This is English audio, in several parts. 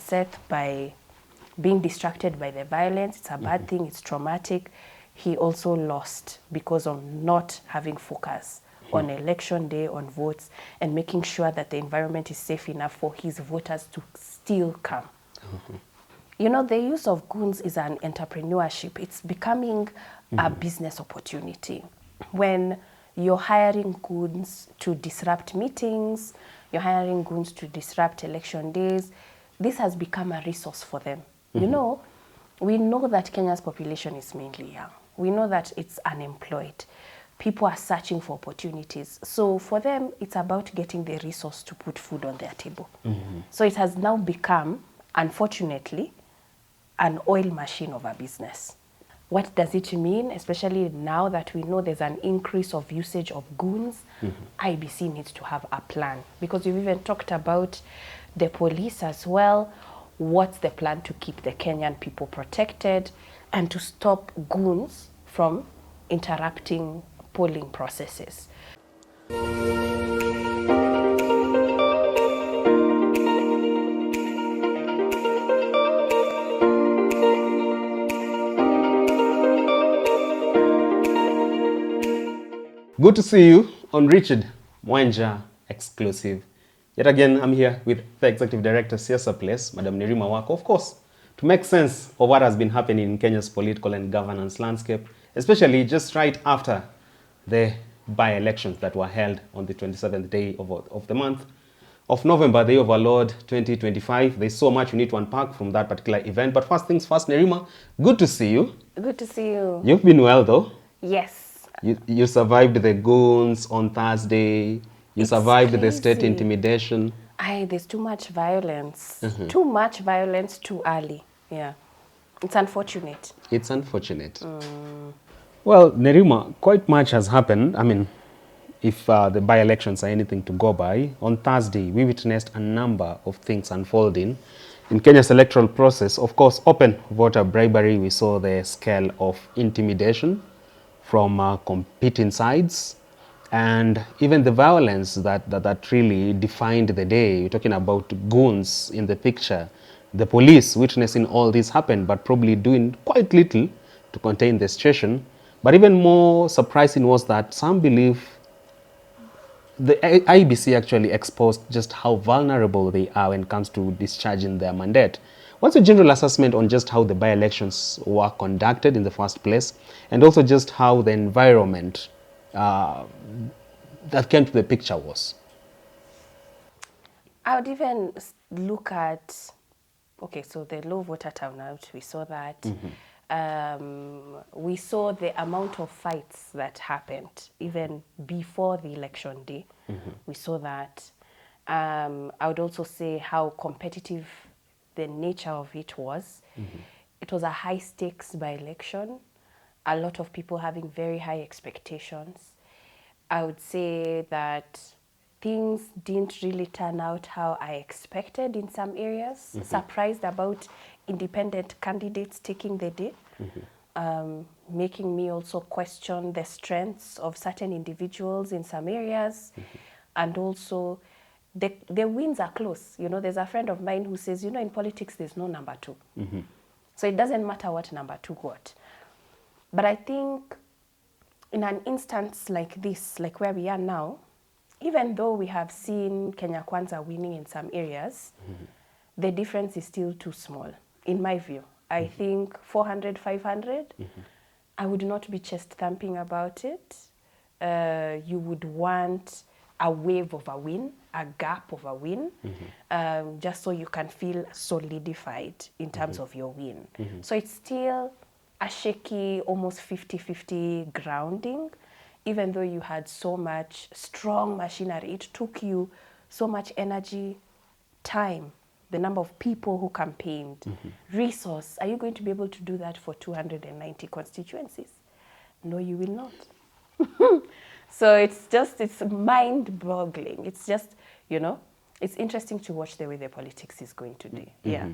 Seth by being distracted by the violence. It's a bad thing, it's traumatic. He also lost because of not having focus on election day, on votes, and making sure that the environment is safe enough for his voters to still come. You know, the use of goons is an entrepreneurship. It's becoming a business opportunity. When you're hiring goons to disrupt meetings, you're hiring goons to disrupt election days, this has become a resource for them. You know, we know that Kenya's population is mainly young. We know that it's unemployed. People are searching for opportunities. So for them, it's about getting the resource to put food on their table. So it has now become, unfortunately, an oil machine of a business. What does it mean, especially now that we know there's an increase of usage of goons? IBC needs to have a plan, because you've even talked about the police as well. What's the plan to keep the Kenyan people protected and to stop goons from interrupting polling processes? Good to see you on Richard Mwanja Exclusive. Yet again, I'm here with the Executive Director, Siasa Place, Madam Nerima Wako, of course, to make sense of what has been happening in Kenya's political and governance landscape, especially just right after the by-elections that were held on the 27th day of the month of November, the year of our Lord 2025. There's so much we need to unpack from that particular event. But first things first, Nerima, good to see you. Good to see you. You've been well, though. Yes. You survived the goons on Thursday. You survived the state crazy. intimidation. There's too much violence. Too much violence too early. Yeah. It's unfortunate. It's unfortunate. Well, Nerima, quite much has happened. I mean, if the by-elections are anything to go by, on Thursday we witnessed a number of things unfolding in Kenya's electoral process. Of course, open voter bribery. We saw the scale of intimidation from competing sides, and even the violence that really defined the day. We're talking about goons in the picture. The police witnessing all this happen, but probably doing quite little to contain the situation. But even more surprising was that some believe the IBC actually exposed just how vulnerable they are when it comes to discharging their mandate. What's your general assessment on just how the by-elections were conducted in the first place, and also just how the environment that came to the picture was? I would even look at, okay, so the low voter turnout, we saw that. We saw the amount of fights that happened even before the election day. We saw that. I would also say how competitive the nature of it was. It was a high stakes by-election. A lot of people having very high expectations. I would say that things didn't really turn out how I expected in some areas. Surprised about independent candidates taking the day, making me also question the strengths of certain individuals in some areas. And also, the wins are close. You know, there's a friend of mine who says, you know, in politics, there's no number two. So it doesn't matter what number two got. But I think in an instance like this, like where we are now, even though we have seen Kenya Kwanza winning in some areas, the difference is still too small, in my view. I think 400, 500, I would not be chest thumping about it. You would want a wave of a win, a gap of a win, just so you can feel solidified in terms of your win. So it's still a shaky, almost 50-50 grounding, even though you had so much strong machinery. It took you so much energy, time, the number of people who campaigned, resource. Are you going to be able to do that for 290 constituencies? No, you will not. So it's mind-boggling. It's just, you know, it's interesting to watch the way the politics is going today. Yeah.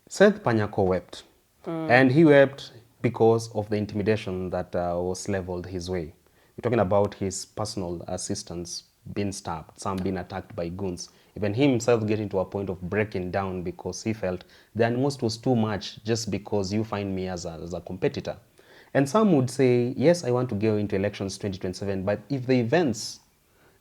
Seth Panyako wept. And he wept because of the intimidation that was leveled his way. We're talking about his personal assistants been stabbed, some been attacked by goons. Even he himself getting to a point of breaking down because he felt the animosity was too much just because you find me as a competitor. And some would say, yes, I want to go into elections 2027, but if the events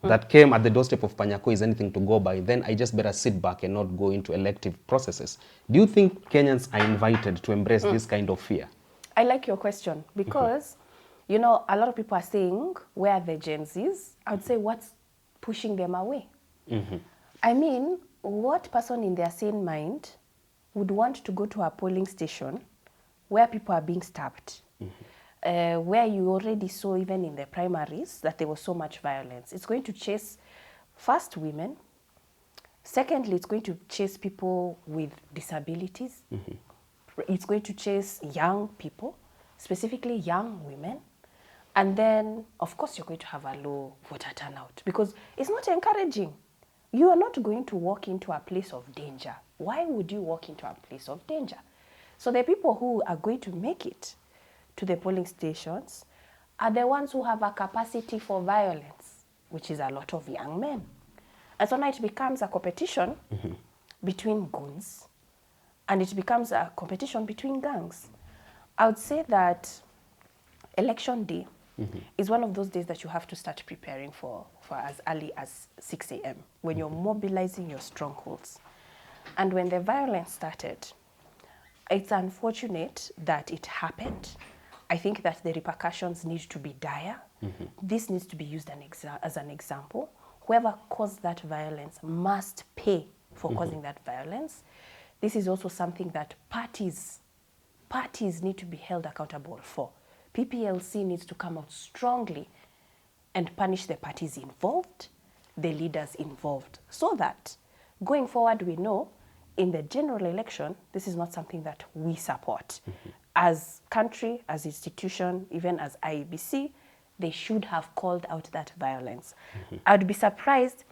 that came at the doorstep of Panyako is anything to go by, then I just better sit back and not go into elective processes. Do you think Kenyans are invited to embrace this kind of fear? I like your question because, you know, a lot of people are saying, where are the Gen Zs? I would say, what's pushing them away? I mean, what person in their sane mind would want to go to a polling station where people are being stabbed? Where you already saw, even in the primaries, that there was so much violence. It's going to chase, first, women. Secondly, it's going to chase people with disabilities. It's going to chase young people, specifically young women. And then, of course, you're going to have a low voter turnout because it's not encouraging. You are not going to walk into a place of danger. Why would you walk into a place of danger? So the people who are going to make it to the polling stations are the ones who have a capacity for violence, which is a lot of young men. And so now it becomes a competition between goons, and it becomes a competition between gangs. I would say that election day is one of those days that you have to start preparing for as early as 6 a.m. when you're mobilizing your strongholds. And when the violence started, it's unfortunate that it happened. I think that the repercussions need to be dire. This needs to be used as an example. Whoever caused that violence must pay for causing that violence. This is also something that parties need to be held accountable for. PPLC needs to come out strongly and punish the parties involved, the leaders involved, so that going forward we know in the general election, this is not something that we support. As country, as institution, even as IEBC, they should have called out that violence. I'd be surprised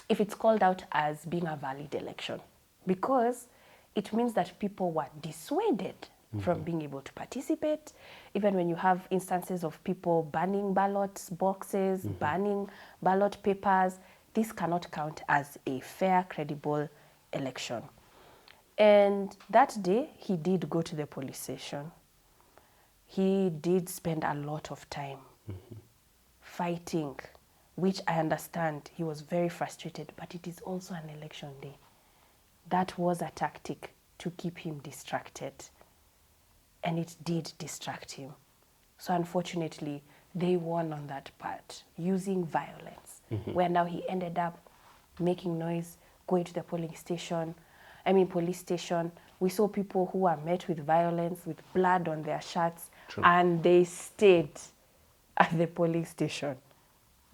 if it's called out as being a valid election, because it means that people were dissuaded from being able to participate. Even when you have instances of people burning ballot boxes, burning ballot papers, this cannot count as a fair, credible election. And that day, he did go to the police station. He did spend a lot of time fighting, which I understand. He was very frustrated, but it is also an election day. That was a tactic to keep him distracted, and it did distract him. So unfortunately, they won on that part, using violence, where now he ended up making noise, going to the police station. We saw people who were met with violence, with blood on their shirts, and they stayed at the polling station.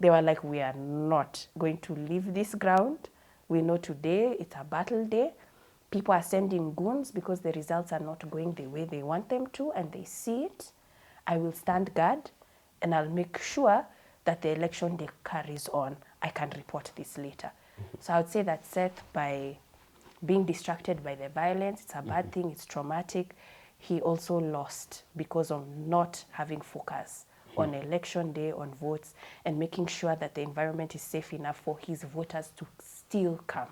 They were like, we are not going to leave this ground. We know today it's a battle day. People are sending goons because the results are not going the way they want them to, and they see it. I will stand guard, and I'll make sure that the election day carries on. I can report this later. So I would say that Seth, by being distracted by the violence, it's a bad thing, it's traumatic. He also lost because of not having focus on election day, on votes, and making sure that the environment is safe enough for his voters to still come.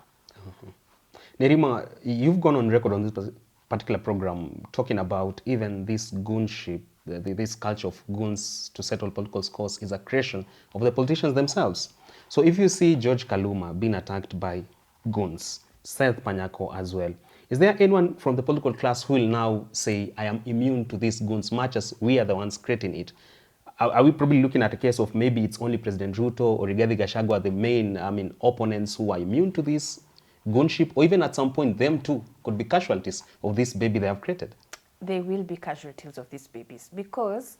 Nerima, you've gone on record on this particular program talking about even this goonship, this culture of goons to settle political scores is a creation of the politicians themselves. So if you see George Kaluma being attacked by goons, Seth Panyako as well, is there anyone from the political class who will now say, I am immune to these goons, much as we are the ones creating it? Are we probably looking at a case of maybe it's only President Ruto or Rigathi Gachagua, the main opponents who are immune to this goonship, or even at some point them too could be casualties of this baby they have created? They will be casualties of these babies because,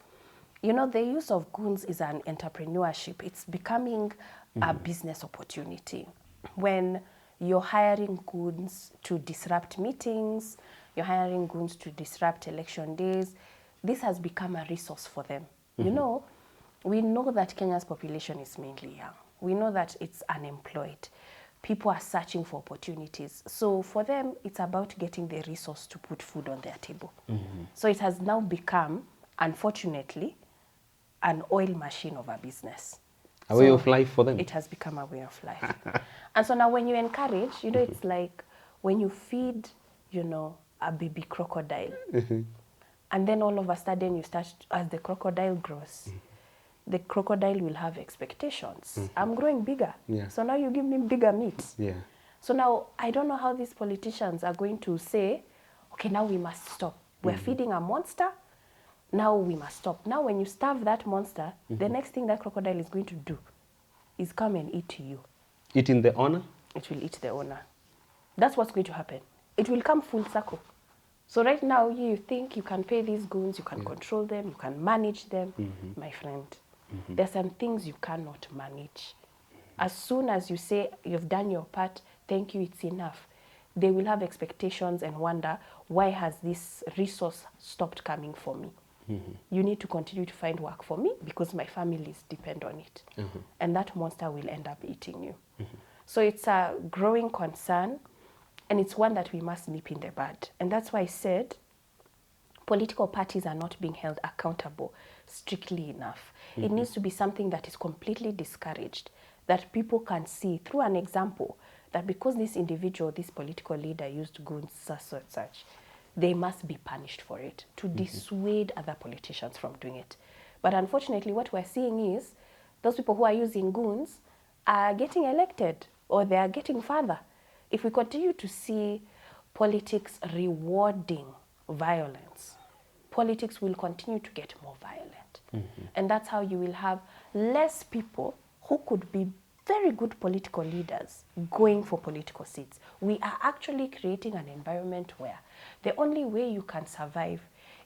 you know, the use of goons is an entrepreneurship. It's becoming a business opportunity. When you're hiring goons to disrupt meetings, you're hiring goons to disrupt election days, this has become a resource for them. You know, we know that Kenya's population is mainly young. We know that it's unemployed. People are searching for opportunities. So for them, it's about getting the resource to put food on their table. So it has now become, unfortunately, an oil machine of a business. A way of life for them. It has become a way of life. And so now when you encourage, it's like when you feed, a baby crocodile. And then all of a sudden you start, as the crocodile grows, the crocodile will have expectations. I'm growing bigger. Yeah. So now you give me bigger meat. Yeah. So now I don't know how these politicians are going to say, okay, now we must stop. We're feeding a monster. Now we must stop. Now when you starve that monster, the next thing that crocodile is going to do is come and eat you. Eating the owner? It will eat the owner. That's what's going to happen. It will come full circle. So right now, you think you can pay these goons, you can control them, you can manage them. My friend, there's some things you cannot manage. As soon as you say you've done your part, thank you, it's enough, they will have expectations and wonder, why has this resource stopped coming for me? You need to continue to find work for me because my families depend on it. And that monster will end up eating you. So it's a growing concern, and it's one that we must nip in the bud. And that's why I said political parties are not being held accountable strictly enough. It needs to be something that is completely discouraged, that people can see through an example that because this individual, this political leader used goons such, they must be punished for it to dissuade other politicians from doing it. But unfortunately, what we're seeing is those people who are using goons are getting elected, or they are getting further. If we continue to see politics rewarding violence, politics will continue to get more violent. And that's how you will have less people who could be very good political leaders going for political seats. We are actually creating an environment where the only way you can survive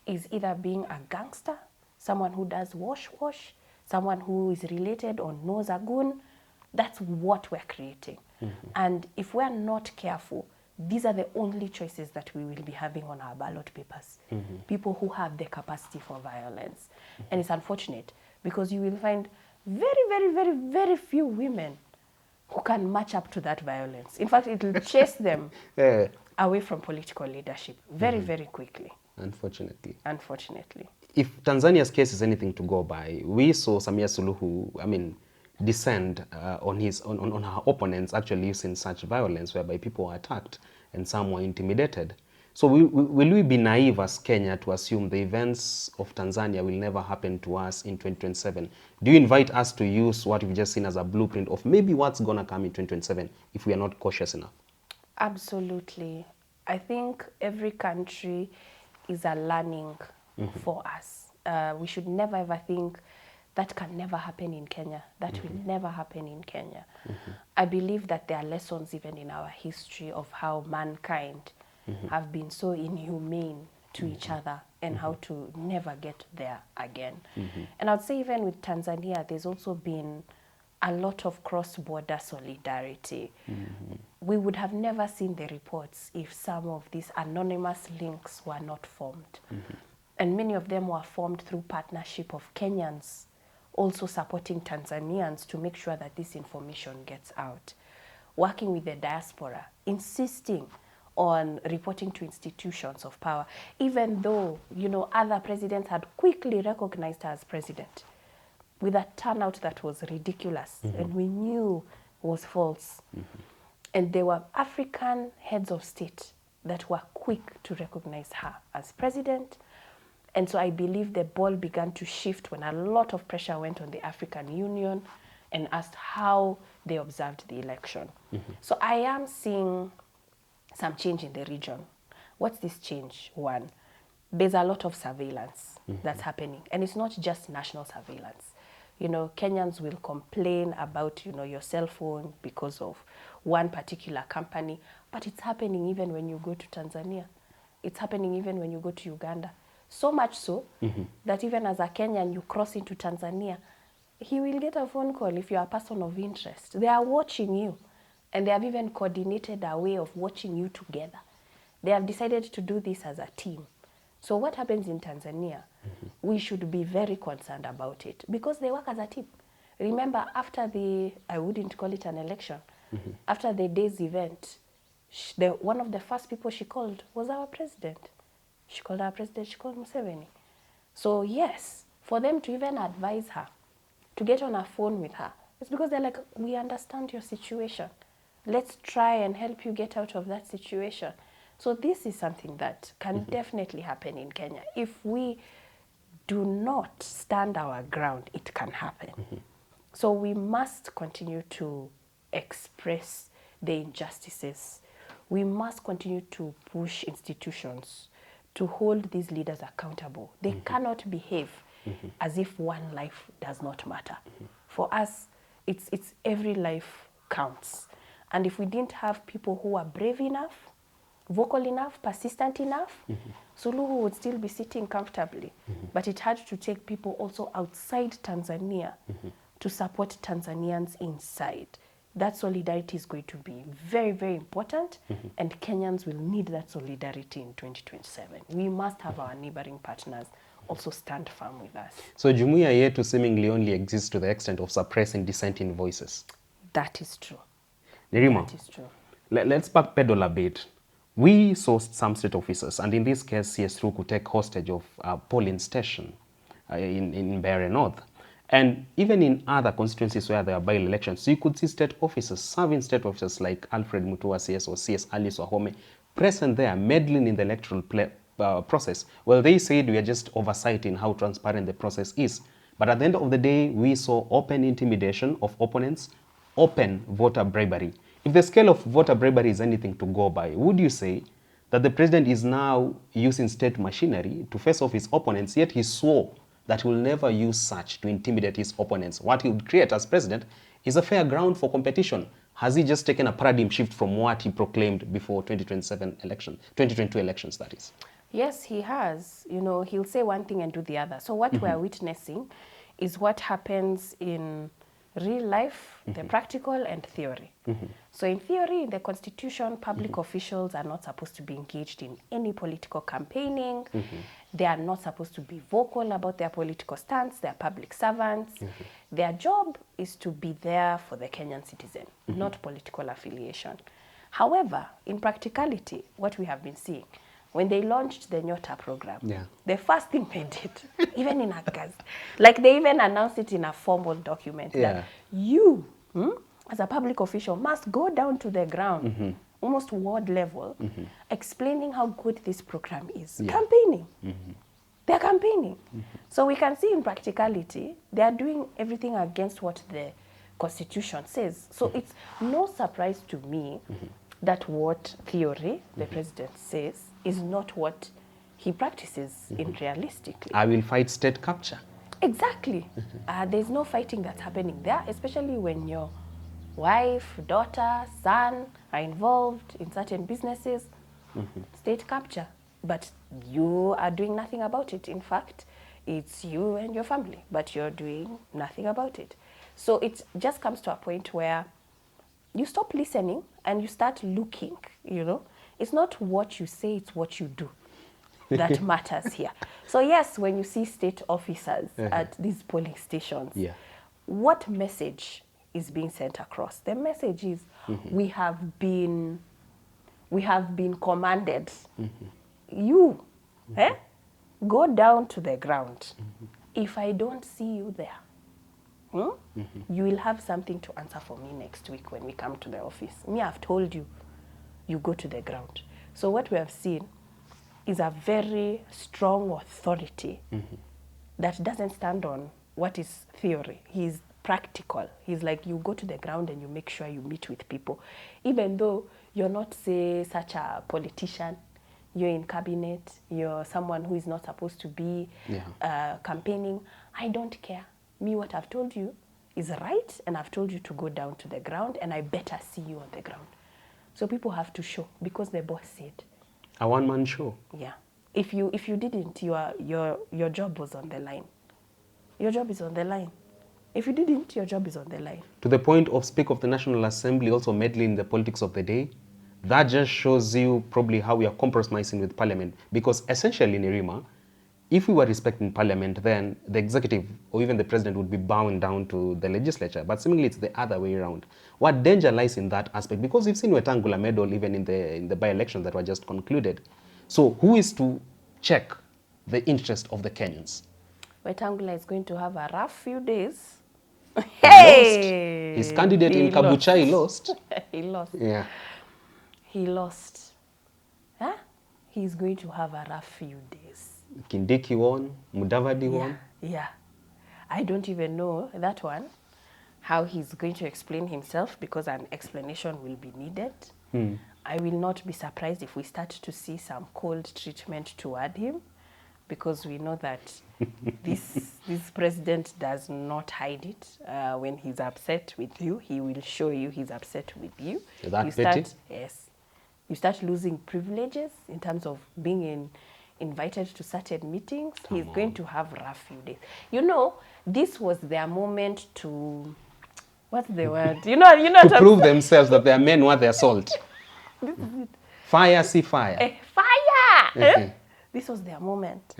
is either being a gangster, someone who does wash, someone who is related or knows a goon. That's what we're creating. And if we're not careful, these are the only choices that we will be having on our ballot papers. People who have the capacity for violence. And it's unfortunate because you will find very, very, very, very few women who can match up to that violence. In fact, it will chase them away from political leadership very, very quickly. Unfortunately. Unfortunately. If Tanzania's case is anything to go by, we saw Samia Suluhu, descend on her opponents actually using such violence whereby people were attacked and some were intimidated. So will we be naive as Kenya to assume the events of Tanzania will never happen to us in 2027? Do you invite us to use what we've just seen as a blueprint of maybe what's going to come in 2027 if we are not cautious enough? Absolutely. I think every country is a learning for us. We should never ever think that can never happen in Kenya. That will never happen in Kenya. I believe that there are lessons even in our history of how mankind have been so inhumane to each other and how to never get there again. And I'd say even with Tanzania, there's also been a lot of cross-border solidarity. We would have never seen the reports if some of these anonymous links were not formed. And many of them were formed through partnership of Kenyans also supporting Tanzanians to make sure that this information gets out. Working with the diaspora, insisting on reporting to institutions of power, even though, other presidents had quickly recognized her as president, with a turnout that was ridiculous and we knew was false. And there were African heads of state that were quick to recognize her as president. And so I believe the ball began to shift when a lot of pressure went on the African Union and asked how they observed the election. So I am seeing some change in the region. What's this change? One, there's a lot of surveillance that's happening. And it's not just national surveillance. Kenyans will complain about, your cell phone because of one particular company, but it's happening even when you go to Tanzania. It's happening even when you go to Uganda. So much so that even as a Kenyan, you cross into Tanzania, he will get a phone call if you are a person of interest. They are watching you, and they have even coordinated a way of watching you together. They have decided to do this as a team. So what happens in Tanzania, we should be very concerned about it because they work as a team. Remember, after I wouldn't call it an election, after the day's event, one of the first people she called was our president. She called our president, she called Museveni. So yes, for them to even advise her, to get on a phone with her, It's because they're like, we understand your situation. Let's try and help you get out of that situation. So this is something that can definitely happen in Kenya. If we do not stand our ground, it can happen. So we must continue to express the injustices. We must continue to push institutions to hold these leaders accountable. They cannot behave as if one life does not matter. For us, it's every life counts. And if we didn't have people who are brave enough, vocal enough, persistent enough, Suluhu would still be sitting comfortably. But it had to take people also outside Tanzania to support Tanzanians inside. That solidarity is going to be very, very important, and Kenyans will need that solidarity in 2027. We must have our neighboring partners also stand firm with us. So Jumuiya yetu seemingly only exists to the extent of suppressing dissenting voices. That is true. Nerima, That is true. let's backpedal a bit. We saw some state officers, and in this case, CS Ruto could take hostage of a polling station in Mbeere North. And even in other constituencies where there are by-elections, you could see state officers, serving state officers like Alfred Mutua CS or CS Alice Wahome, present there, meddling in the electoral process. Well, they said we are just oversighting how transparent the process is. But at the end of the day, we saw open intimidation of opponents, open voter bribery. If the scale of voter bribery is anything to go by, would you say that the president is now using state machinery to face off his opponents, yet he swore that he will never use such to intimidate his opponents? What he would create as president is a fair ground for competition. Has he just taken a paradigm shift from what he proclaimed before 2022 elections, that is? Yes, he has. You know, he'll say one thing and do the other. So what we're witnessing is what happens in real life, the practical and theory. So in theory, in the Constitution, public officials are not supposed to be engaged in any political campaigning. They are not supposed to be vocal about their political stance. They are public servants. Their job is to be there for the Kenyan citizen, not political affiliation. However, in practicality, what we have been seeing, when they launched the Nyota program, the first thing they did, even in August, like they even announced it in a formal document, that you, as a public official, must go down to the ground, almost ward level, explaining how good this program is. Campaigning. They're campaigning. So we can see in practicality, they are doing everything against what the Constitution says. So it's no surprise to me that what theory the president says is not what he practices in realistically. I will fight state capture. Exactly. There's no fighting that's happening there, especially when your wife, daughter, son are involved in certain businesses. State capture. But you are doing nothing about it. In fact, it's you and your family, but you're doing nothing about it. So it just comes to a point where you stop listening and you start looking, you know. It's not what you say, it's what you do that matters here. So yes, when you see state officers at these polling stations, what message is being sent across? The message is we have been commanded. You, go down to the ground. If I don't see you there, you will have something to answer for me next week when we come to the office. Me, I've told you, you go to the ground. So what we have seen is a very strong authority that doesn't stand on what is theory. He's practical. He's like, you go to the ground and you make sure you meet with people. Even though you're not, say, such a politician, you're in cabinet, you're someone who is not supposed to be campaigning, I don't care. Me, what I've told you is right, and I've told you to go down to the ground, and I better see you on the ground. So people have to show, because the boss said. A one-man show. Yeah. If you didn't, your job was on the line. Your job is on the line. If you didn't, your job is on the line. To the point of Speaker of the National Assembly also meddling in the politics of the day, that just shows you probably how we are compromising with Parliament. Because essentially, Nerima, if we were respecting Parliament, then the executive or even the president would be bound down to the legislature. But seemingly it's the other way around. What danger lies in that aspect? Because we've seen Wetangula meddle even in the by-elections that were just concluded. So who is to check the interest of the Kenyans? Wetangula is going to have a rough few days. Hey! His candidate in Kabuchai lost. He lost. Yeah. He lost. Huh? He's going to have a rough few days. Kindiki won, Mudavadi won. Yeah. I don't even know that one, how he's going to explain himself, because an explanation will be needed. I will not be surprised if we start to see some cold treatment toward him, because we know that this president does not hide it. When he's upset with you, he will show you he's upset with you. Yes. You start losing privileges in terms of being invited to certain meetings. He's going to have rough few days. You know, this was their moment to, what's the word? You know to prove themselves that they are men worth their salt. This is it. Fire, see fire. Fire! This was their moment.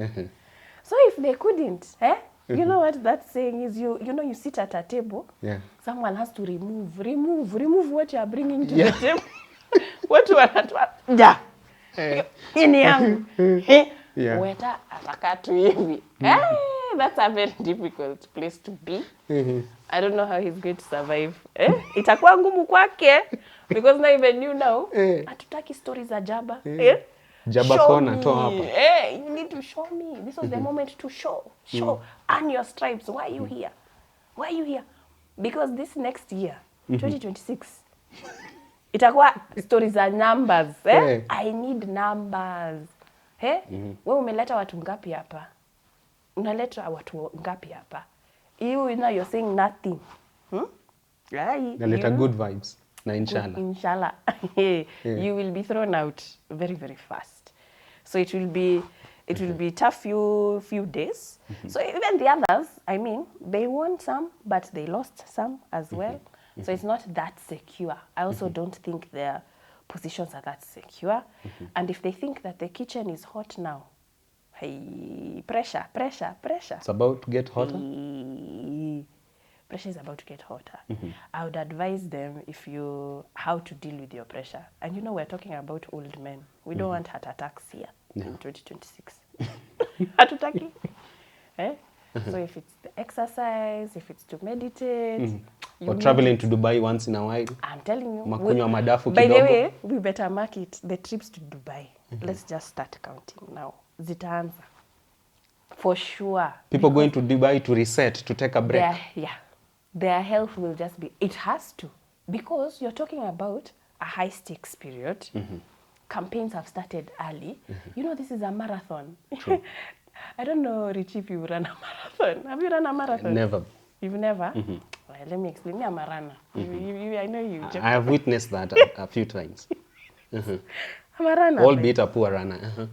So if they couldn't, you know what that saying is, you know, you sit at a table, someone has to remove what you are bringing to the table. What you are ini yangu. Weta ataka tu hivi. That's a very difficult place to be. I don't know how he's going to survive. Itakuwa ngumu kwake, because now even you know, hatutaki stories za Jaba. Jaba kona to hapa. You need to show me. This was the moment to show. Earn your stripes. Why are you here? Why are you here? Because this next year, 2026, itakuwa stories za numbers. I need numbers. Wewe umeleta watu ngapi hapa? Unaleta watu ngapi hapa? You know, you're saying nothing. Naleta good vibes. Na inshallah. Inshallah. You will be thrown out very, very fast. So it will be tough few days. So even the others, I mean, they won some, but they lost some as well. So it's not that secure. I also don't think their positions are that secure. And if they think that the kitchen is hot now, hey, pressure. It's about to get hotter? Pressure is about to get hotter. I would advise them how to deal with your pressure. And you know, we're talking about old men. We don't want heart attacks here in 2026. Hatutaki. So if it's the exercise, if it's to meditate, or traveling to Dubai once in a while. I'm telling you. Makunywa madafu kidogo. By the way, we better mark it. The trips to Dubai. Let's just start counting now. Zitaanza. For sure. People going to Dubai to reset, to take a break. Their health will just be, it has to. Because you're talking about a high stakes period. Campaigns have started early. You know, this is a marathon. True. I don't know, Richie, if you run a marathon. Have you run a marathon? Never. You've never? Well, let me explain. I'm a runner. I know you. I have witnessed that a few times. I'm a runner. Albeit a poor runner.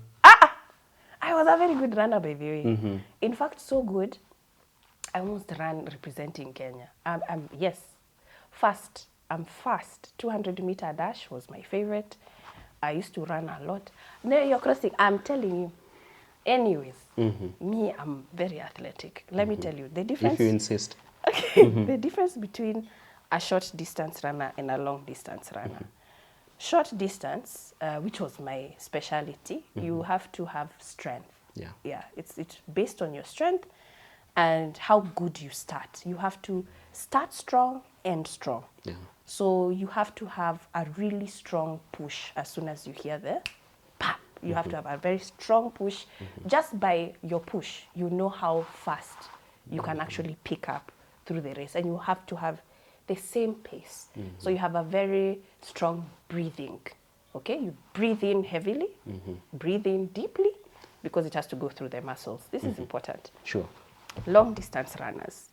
I was a very good runner, by the way. In fact, so good, I almost ran representing Kenya. Yes, fast. I'm fast. 200-meter dash was my favorite. I used to run a lot. Now you're crossing. I'm telling you. Anyways, me, I'm very athletic. Let me tell you the difference. If you insist. Okay, the difference between a short distance runner and a long distance runner. Short distance, which was my specialty, you have to have strength. It's based on your strength and how good you start. You have to start strong, end strong. So you have to have a really strong push as soon as you hear the pop. You have to have a very strong push. Just by your push, you know how fast you can actually pick up through the race. And you have to have the same pace. So you have a very strong breathing. Okay, you breathe in heavily, breathe in deeply, because it has to go through the muscles. This is important. Sure. Long distance runners,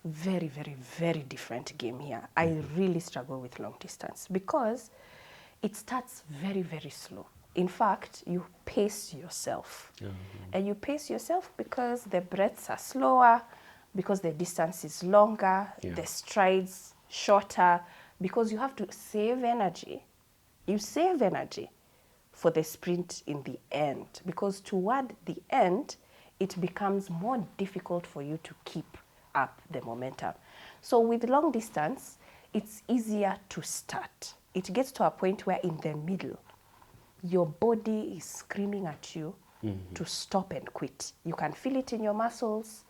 very, very, very different game here. I really struggle with long distance because it starts very, very slow. In fact, you pace yourself. And you pace yourself because the breaths are slower, because the distance is longer, the strides shorter, because you have to save energy. You save energy for the sprint in the end, because toward the end, it becomes more difficult for you to keep up the momentum. So with long distance, it's easier to start. It gets to a point where in the middle, your body is screaming at you to stop and quit. You can feel it in your muscles.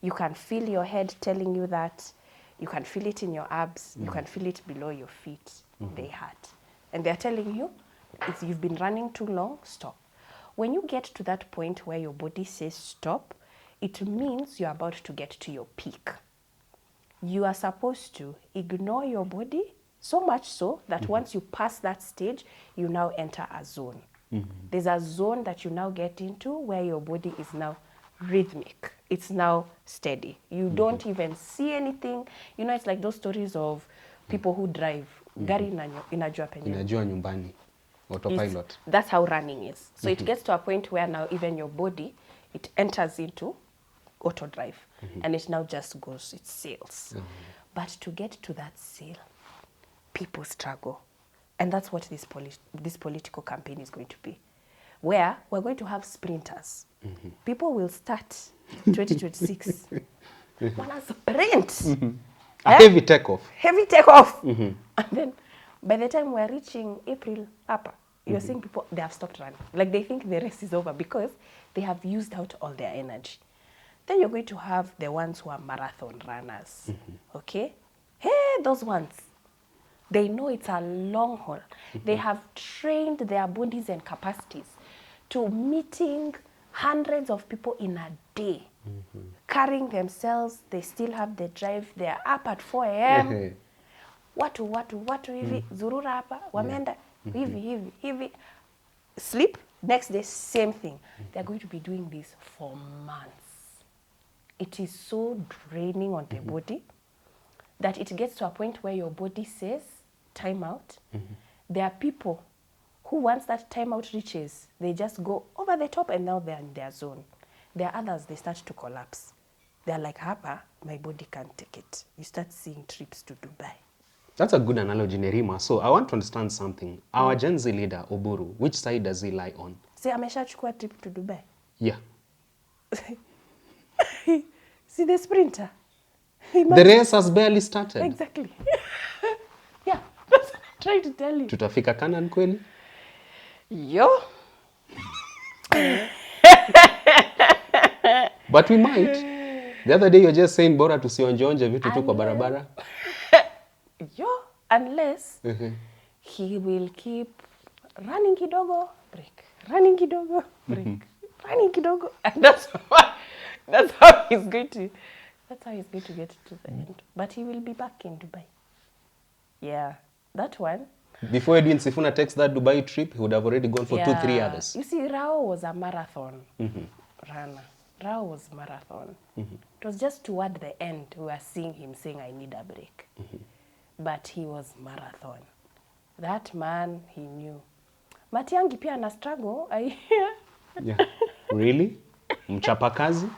You can feel your head telling you that You can feel it in your abs. You can feel it below your feet. They hurt. And they're telling you, if you've been running too long, stop. When you get to that point where your body says stop, it means you're about to get to your peak. You are supposed to ignore your body, so much so that once you pass that stage, you now enter a zone. There's a zone that you now get into where your body is now rhythmic. It's now steady. You don't even see anything. You know, it's like those stories of people who drive. Gari inajua penye. Inajua nyumbani. Autopilot. That's how running is. So it gets to a point where now even your body, it enters into auto drive. And it now just goes, it sails. But to get to that sail, people struggle. And that's what this political campaign is going to be. Where we're going to have sprinters. People will start 2026. Wanna sprint. A heavy takeoff. Heavy takeoff. And then by the time we're reaching April, you're seeing people, they have stopped running. Like they think the race is over because they have used out all their energy. Then you're going to have the ones who are marathon runners. Okay? Hey, those ones. They know it's a long haul. They have trained their bodies and capacities to meeting hundreds of people in a day. Carrying themselves, they still have the drive. They're up at 4 a.m. Watu hivi, zurura hapa, wameenda, hivi. Sleep, next day, same thing. They're going to be doing this for months. It is so draining on the body that it gets to a point where your body says, time out. There are people who once that time out reaches, they just go over the top and now they're in their zone. There are others, they start to collapse. They're like, Hapa, my body can't take it. You start seeing trips to Dubai. That's a good analogy, Nerima. So I want to understand something. Our Gen Z leader, Oburu, which side does he lie on? See, ameshachukua trip to Dubai. Yeah. See the sprinter? The race has barely started. Exactly. Yeah, that's what I'm trying to tell you. Tutafika Canaan kweli? Yo. But we might. The other day you're just saying bora tusionjonje vitu tu kwa barabara. Yo, unless he will keep running kidogo, break. Running kidogo, break. Running kidogo. And that's how he's going to get to the end. But he will be back in Dubai. Yeah, that one. Before Edwin Sifuna takes that Dubai trip, he would have already gone for 2-3 others. You see, Rao was a marathon runner. Rao was marathon. It was just toward the end we were seeing him saying, I need a break. But he was marathon. That man, he knew. Matiangi pia na struggle, I hear. Yeah. Really? Mchapakazi?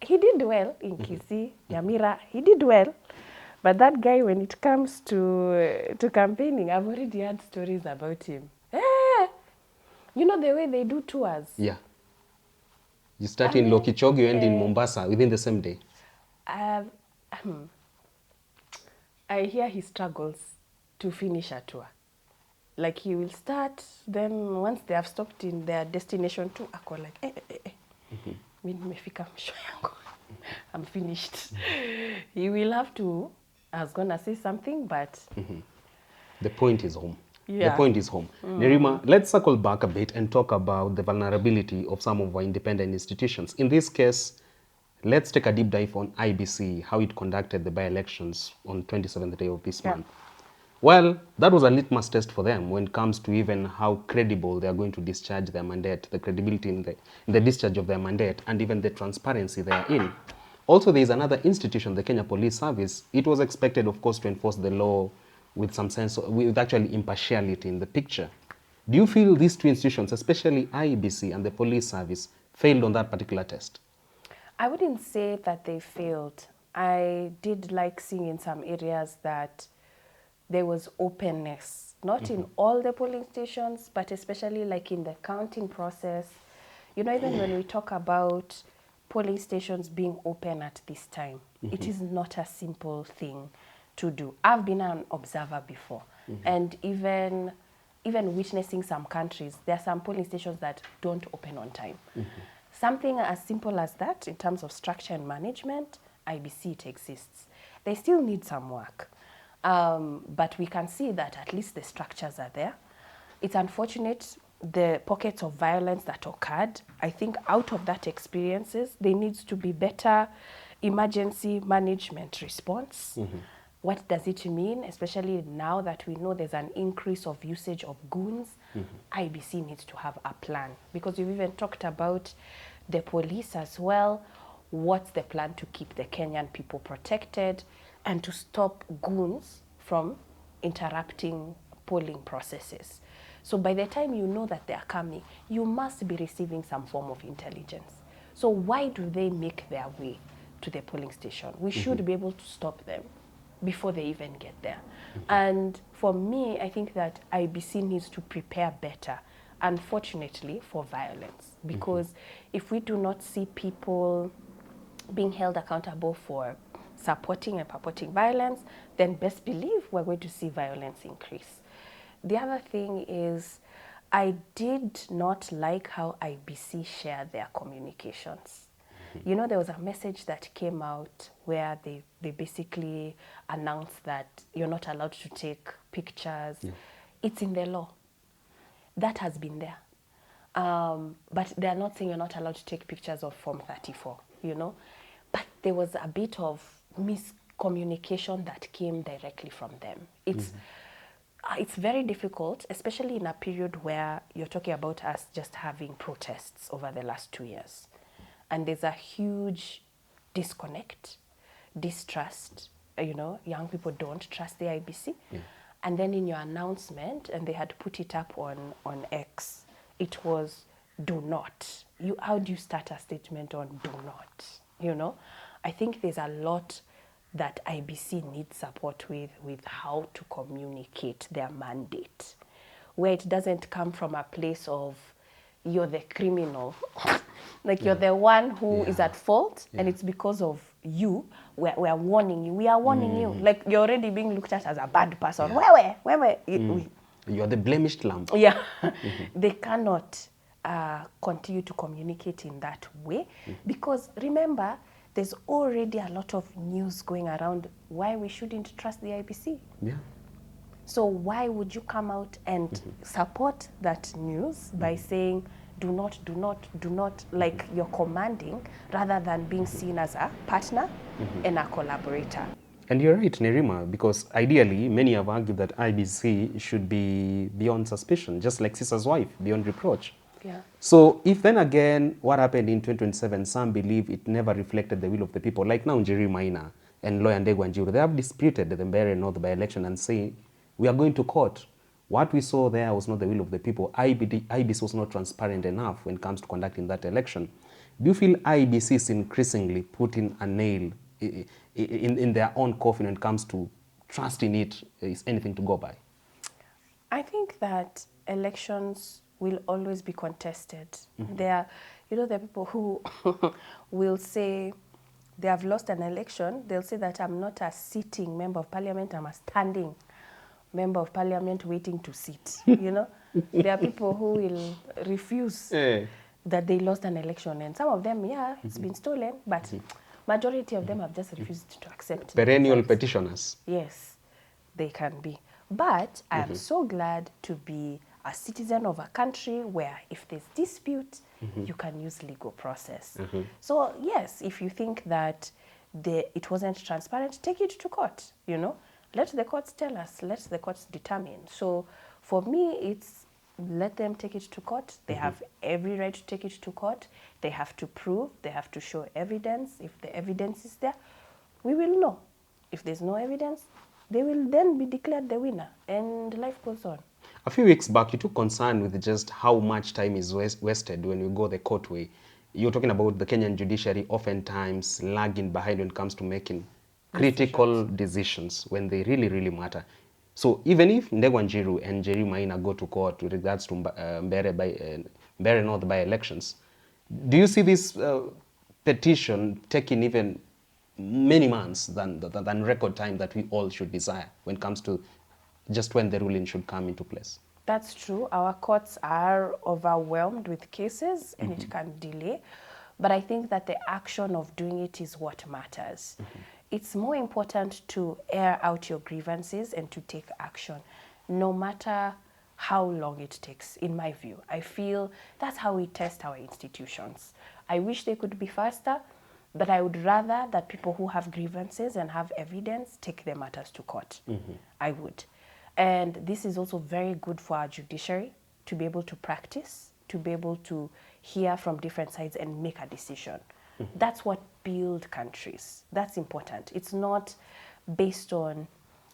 He did well in Kisii, Nyamira. He did well. But that guy, when it comes to campaigning, I've already heard stories about him. You know the way they do tours? Yeah. You start in Lokichog, you end in Mombasa within the same day. I hear he struggles to finish a tour. Like he will start, then once they have stopped in their destination 2, ako like, mimi nimefika mwisho yangu. I'm finished. He will have to, I was going to say something, but... The point is home. Yeah. The point is home. Nerima, let's circle back a bit and talk about the vulnerability of some of our independent institutions. In this case, let's take a deep dive on IBC, how it conducted the by-elections on 27th day of this month. Well, that was a litmus test for them when it comes to even how credible they are going to discharge their mandate, the credibility in the discharge of their mandate, and even the transparency they are in. Also, there is another institution, the Kenya Police Service. It was expected, of course, to enforce the law with some sense, with actually impartiality in the picture. Do you feel these two institutions, especially IEBC and the police service, failed on that particular test? I wouldn't say that they failed. I did like seeing in some areas that there was openness, not in all the polling stations, but especially like in the counting process. You know, even when we talk about polling stations being open at this time, it is not a simple thing to do. I've been an observer before, and even witnessing some countries, there are some polling stations that don't open on time. Something as simple as that, in terms of structure and management, IBC, it exists. they still need some work. But we can see that at least the structures are there. It's unfortunate the pockets of violence that occurred. I think out of that experiences, there needs to be better emergency management response. What does it mean, especially now that we know there's an increase of usage of goons? IBC needs to have a plan, because you've even talked about the police as well. What's the plan to keep the Kenyan people protected and to stop goons from interrupting polling processes? So by the time you know that they are coming, you must be receiving some form of intelligence. So why do they make their way to the polling station? We should be able to stop them before they even get there. And for me, I think that IBC needs to prepare better, unfortunately, for violence. Because if we do not see people being held accountable for supporting and purporting violence, then best believe we're going to see violence increase. The other thing is, I did not like how IBC shared their communications. You know, there was a message that came out where they basically announced that you're not allowed to take pictures. It's in the law. That has been there. But they're not saying you're not allowed to take pictures of Form 34, you know. But there was a bit of miscommunication that came directly from them. It's very difficult, especially in a period where you're talking about us just having protests over the last 2 years. And there's a huge disconnect, distrust. You know, young people don't trust the IBC. And then in your announcement, and they had put it up on X, it was do not. How do you start a statement on do not? You know, I think there's a lot that IBC needs support with how to communicate their mandate, where it doesn't come from a place of you're the criminal, like you're the one who is at fault, and it's because of you. We're warning you. We are warning you. Like you're already being looked at as a bad person. Where? You're the blemished lamb. Yeah, they cannot continue to communicate in that way, because remember, there's already a lot of news going around why we shouldn't trust the IBC. So why would you come out and support that news by saying do not, like you're commanding, rather than being seen as a partner and a collaborator? And you're right, Nerima, because ideally, many have argued that IBC should be beyond suspicion, just like Sisa's wife, beyond reproach. So if then again, what happened in 2027, some believe it never reflected the will of the people, like now Njeri Maina and lawyer Ndegwa Njiru, they have disputed the Mbeere North by-election and say, we are going to court. What we saw there was not the will of the people. IBC was not transparent enough when it comes to conducting that election. Do you feel IBC is increasingly putting a nail in their own coffin when it comes to trusting it is anything to go by? I think that elections will always be contested. There are people who will say they have lost an election. They'll say that I'm not a sitting member of parliament, I'm a standing member of parliament waiting to sit. You know, there are people who will refuse that they lost an election, and some of them, it's been stolen, but majority of them have just refused to accept. Perennial petitioners. Yes, they can be. But I am so glad to be a citizen of a country where if there's dispute, you can use legal process. So yes, if you think that it wasn't transparent, take it to court, you know. Let the courts tell us, let the courts determine. So for me, it's let them take it to court. They have every right to take it to court. They have to prove, they have to show evidence. If the evidence is there, we will know. If there's no evidence, they will then be declared the winner, and life goes on. A few weeks back, you took concern with just how much time is wasted when you go the court way. You're talking about the Kenyan judiciary oftentimes lagging behind when it comes to making critical decisions when they really, really matter. So even if Ndegwa Njiru and Njeri Maina go to court with regards to Mbeere North by-elections, do you see this petition taking even many months than record time that we all should desire when it comes to just when the ruling should come into place? That's true. Our courts are overwhelmed with cases, and it can delay. But I think that the action of doing it is what matters. it's more important to air out your grievances and to take action, no matter how long it takes, in my view. I feel that's how we test our institutions. I wish they could be faster, but I would rather that people who have grievances and have evidence take their matters to court. I would. And this is also very good for our judiciary to be able to practice, to be able to hear from different sides and make a decision. That's what builds countries. That's important. It's not based on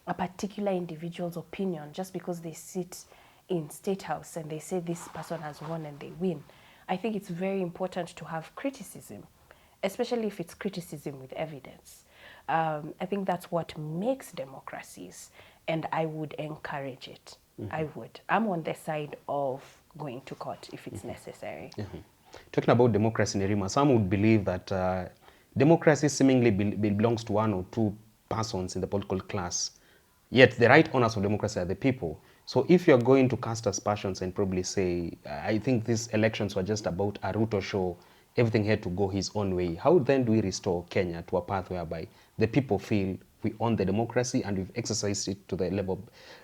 a particular individual's opinion just because they sit in State House and they say this person has won and they win. I think it's very important to have criticism, especially if it's criticism with evidence. I think that's what makes democracies, and I would encourage it. I would. I'm on the side of going to court if it's necessary. Talking about democracy, Nerima, some would believe that democracy seemingly belongs to one or two persons in the political class. Yet the right owners of democracy are the people. So if you're going to cast aspersions and probably say, I think these elections were just about a Ruto show, everything had to go his own way, how then do we restore Kenya to a path whereby the people feel we own the democracy and we've exercised it to the level,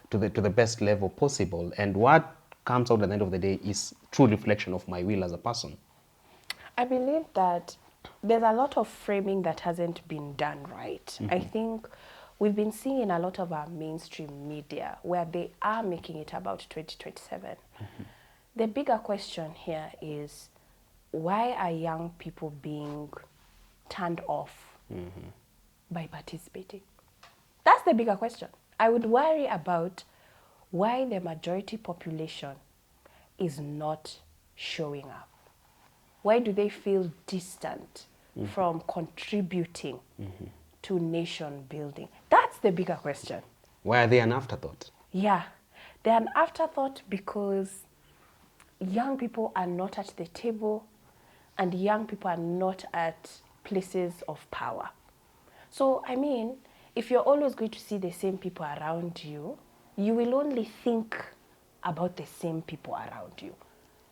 to the best level possible, and what comes out at the end of the day is true reflection of my will as a person? I believe that there's a lot of framing that hasn't been done right. I think we've been seeing in a lot of our mainstream media where they are making it about 2027. The bigger question here is, why are young people being turned off by participating? That's the bigger question. I would worry about why the majority population is not showing up. Why do they feel distant from contributing to nation building? That's the bigger question. Why are they an afterthought? Yeah, they're an afterthought because young people are not at the table and young people are not at places of power. So, I mean, if you're always going to see the same people around you, you will only think about the same people around you.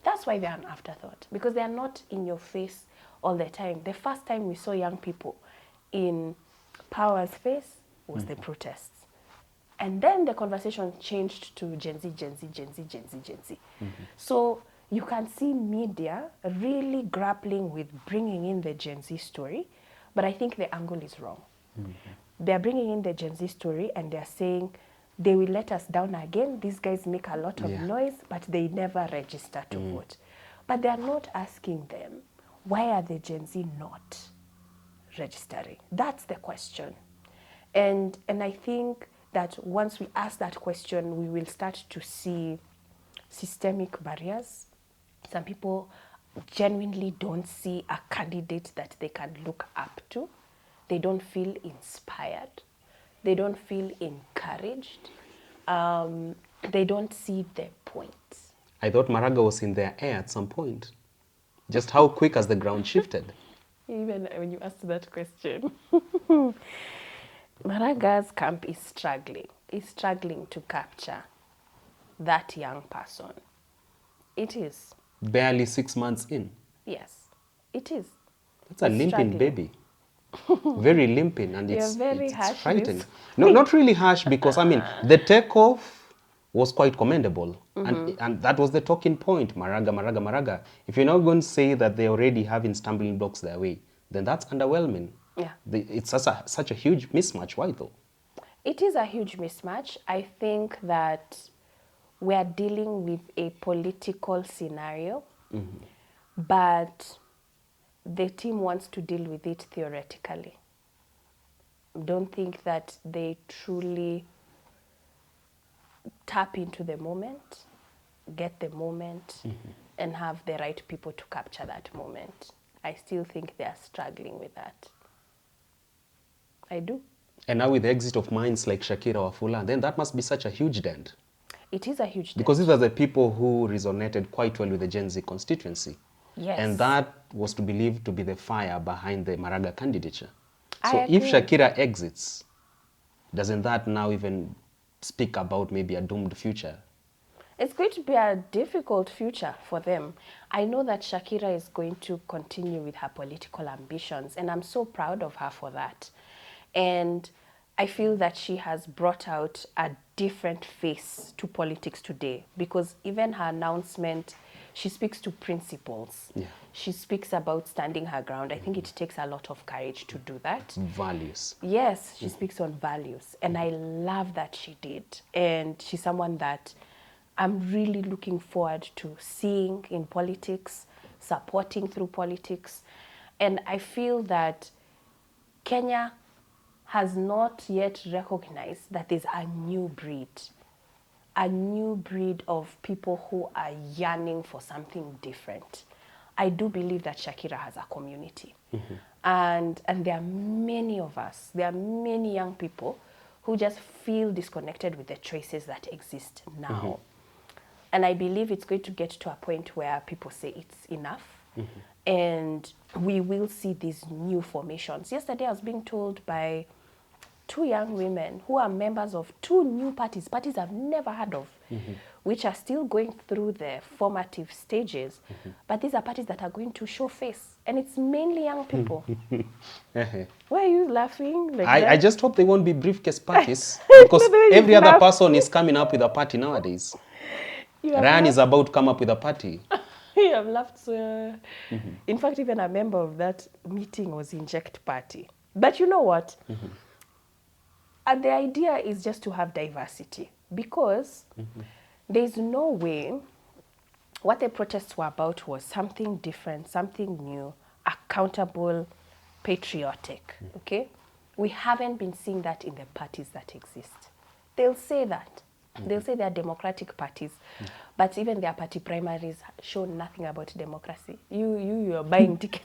That's why they're an afterthought, because they're not in your face all the time. The first time we saw young people in power's face was the protests. And then the conversation changed to Gen Z, Gen Z, Gen Z, Gen Z, Gen Z. So you can see media really grappling with bringing in the Gen Z story, but I think the angle is wrong. They're bringing in the Gen Z story and they're saying they will let us down again. These guys make a lot of noise, but they never register to vote. But they're not asking them, why are the Gen Z not registering? That's the question. And I think that once we ask that question, we will start to see systemic barriers. Some people genuinely don't see a candidate that they can look up to. They don't feel inspired. They don't feel encouraged. They don't see the point. I thought Maraga was in their air at some point. Just how quick has the ground shifted? Even when you asked that question. Maraga's camp is struggling. It's struggling to capture that young person. It is. Barely 6 months in. Yes, it is. That's a limping baby. Very limping, and it's harsh, frightening. No, not really harsh, because I mean the takeoff was quite commendable, and that was the talking point. Maraga, Maraga, Maraga. If you're not going to say that they already having stumbling blocks their way, then that's underwhelming. Yeah, It's such a huge mismatch. Why though? it is a huge mismatch. I think that we are dealing with a political scenario, but the team wants to deal with it theoretically. Don't think that they truly tap into the moment, get the moment, and have the right people to capture that moment. I still think they are struggling with that. I do. And now with the exit of minds like Shakira Wafula, then that must be such a huge dent. It is a huge dent. Because these are the people who resonated quite well with the Gen Z constituency. Yes. And that was to believed to be the fire behind the Maraga candidature. I So if agree. Shakira exits, doesn't that now even speak about maybe a doomed future? It's going to be a difficult future for them. I know that Shakira is going to continue with her political ambitions, and I'm so proud of her for that. And I feel that she has brought out a different face to politics today, because even her announcement, she speaks to principles. Yeah. She speaks about standing her ground. I think it takes a lot of courage to do that. Values. Yes, she speaks on values. And I love that she did. And she's someone that I'm really looking forward to seeing in politics, supporting through politics. And I feel that Kenya has not yet recognized that there's a new breed of people who are yearning for something different. I do believe that Shakira has a community. And there are many of us, there are many young people who just feel disconnected with the choices that exist now. And I believe it's going to get to a point where people say it's enough. And we will see these new formations. Yesterday I was being told by two young women who are members of two new parties I've never heard of, which are still going through the formative stages. But these are parties that are going to show face. And it's mainly young people. Why are you laughing? Like I just hope they won't be briefcase parties, because every other person is coming up with a party nowadays. Ryan is about to come up with a party. You have laughed so. In fact, even a member of that meeting was Inject Party. But you know what? The idea is just to have diversity, because there's no way what the protests were about was something different, something new, accountable, patriotic, okay? We haven't been seeing that in the parties that exist. They'll say that. They'll say they're democratic parties, but even their party primaries show nothing about democracy. You're buying tickets.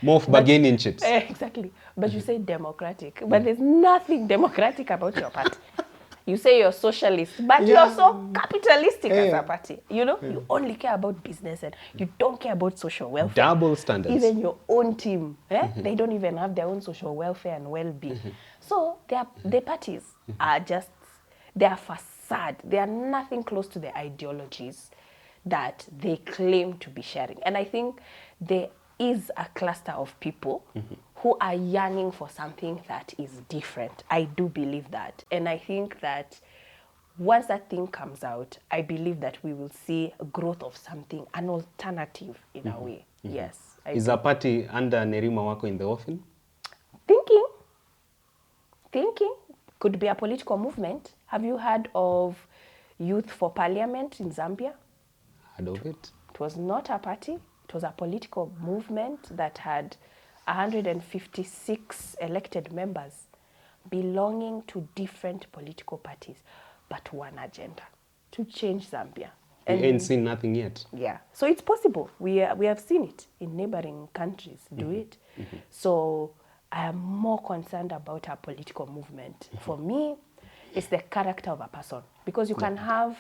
More of bargaining chips. Exactly. But you say democratic, but there's nothing democratic about your party. You say you're socialist, but you're so capitalistic as a party. You know, you only care about business and you don't care about social welfare. Double standards. Even your own team, they don't even have their own social welfare and well-being. So the parties are just, they are facade. They are nothing close to the ideologies that they claim to be sharing. And I think there is a cluster of people who are yearning for something that is different. I do believe that. And I think that once that thing comes out, I believe that we will see a growth of something, an alternative in a way. Yes. Is a party under Nerima Wako in the offing? Thinking. Could be a political movement. Have you heard of Youth for Parliament in Zambia? Heard of it. It was not a party. It was a political movement that had 156 elected members belonging to different political parties, but one agenda: to change Zambia. And we ain't seen nothing yet. Yeah, so it's possible. We have seen it in neighboring countries do it. So I am more concerned about a political movement. For me, it's the character of a person, because you can have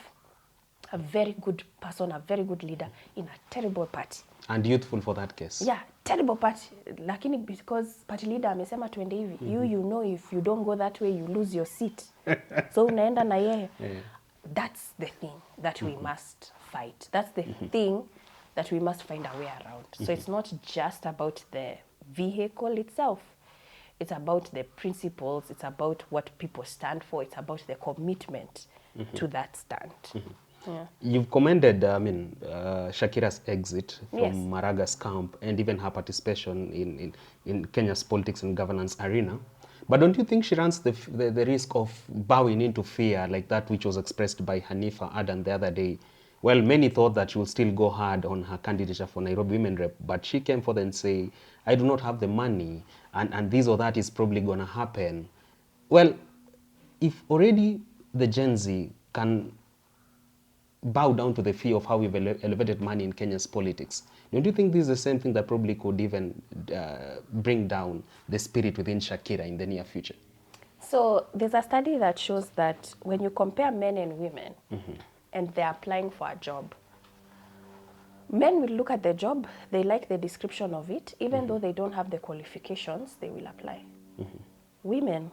a very good person, a very good leader in a terrible party. And youthful for that case. Yeah, terrible party. Lakini because party leader amesema tuende hivi. You know, if you don't go that way, you lose your seat. So unaenda na yeye. That's the thing that we must fight. That's the thing that we must find a way around. So it's not just about the vehicle itself. It's about the principles. It's about what people stand for. It's about the commitment to that stand. Yeah. You've commended, Shakira's exit from Maraga's camp and even her participation in Kenya's politics and governance arena. But don't you think she runs the risk of bowing into fear, like that which was expressed by Hanifa Adan the other day? Well, many thought that she will still go hard on her candidature for Nairobi Women Rep, but she came forth and say, I do not have the money, and this or that is probably going to happen. Well, if already the Gen Z can bow down to the fear of how we've elevated money in Kenya's politics, don't you think this is the same thing that probably could even bring down the spirit within Shakira in the near future? So there's a study that shows that when you compare men and women and they're applying for a job, men will look at the job, they like the description of it, even though they don't have the qualifications, they will apply. Women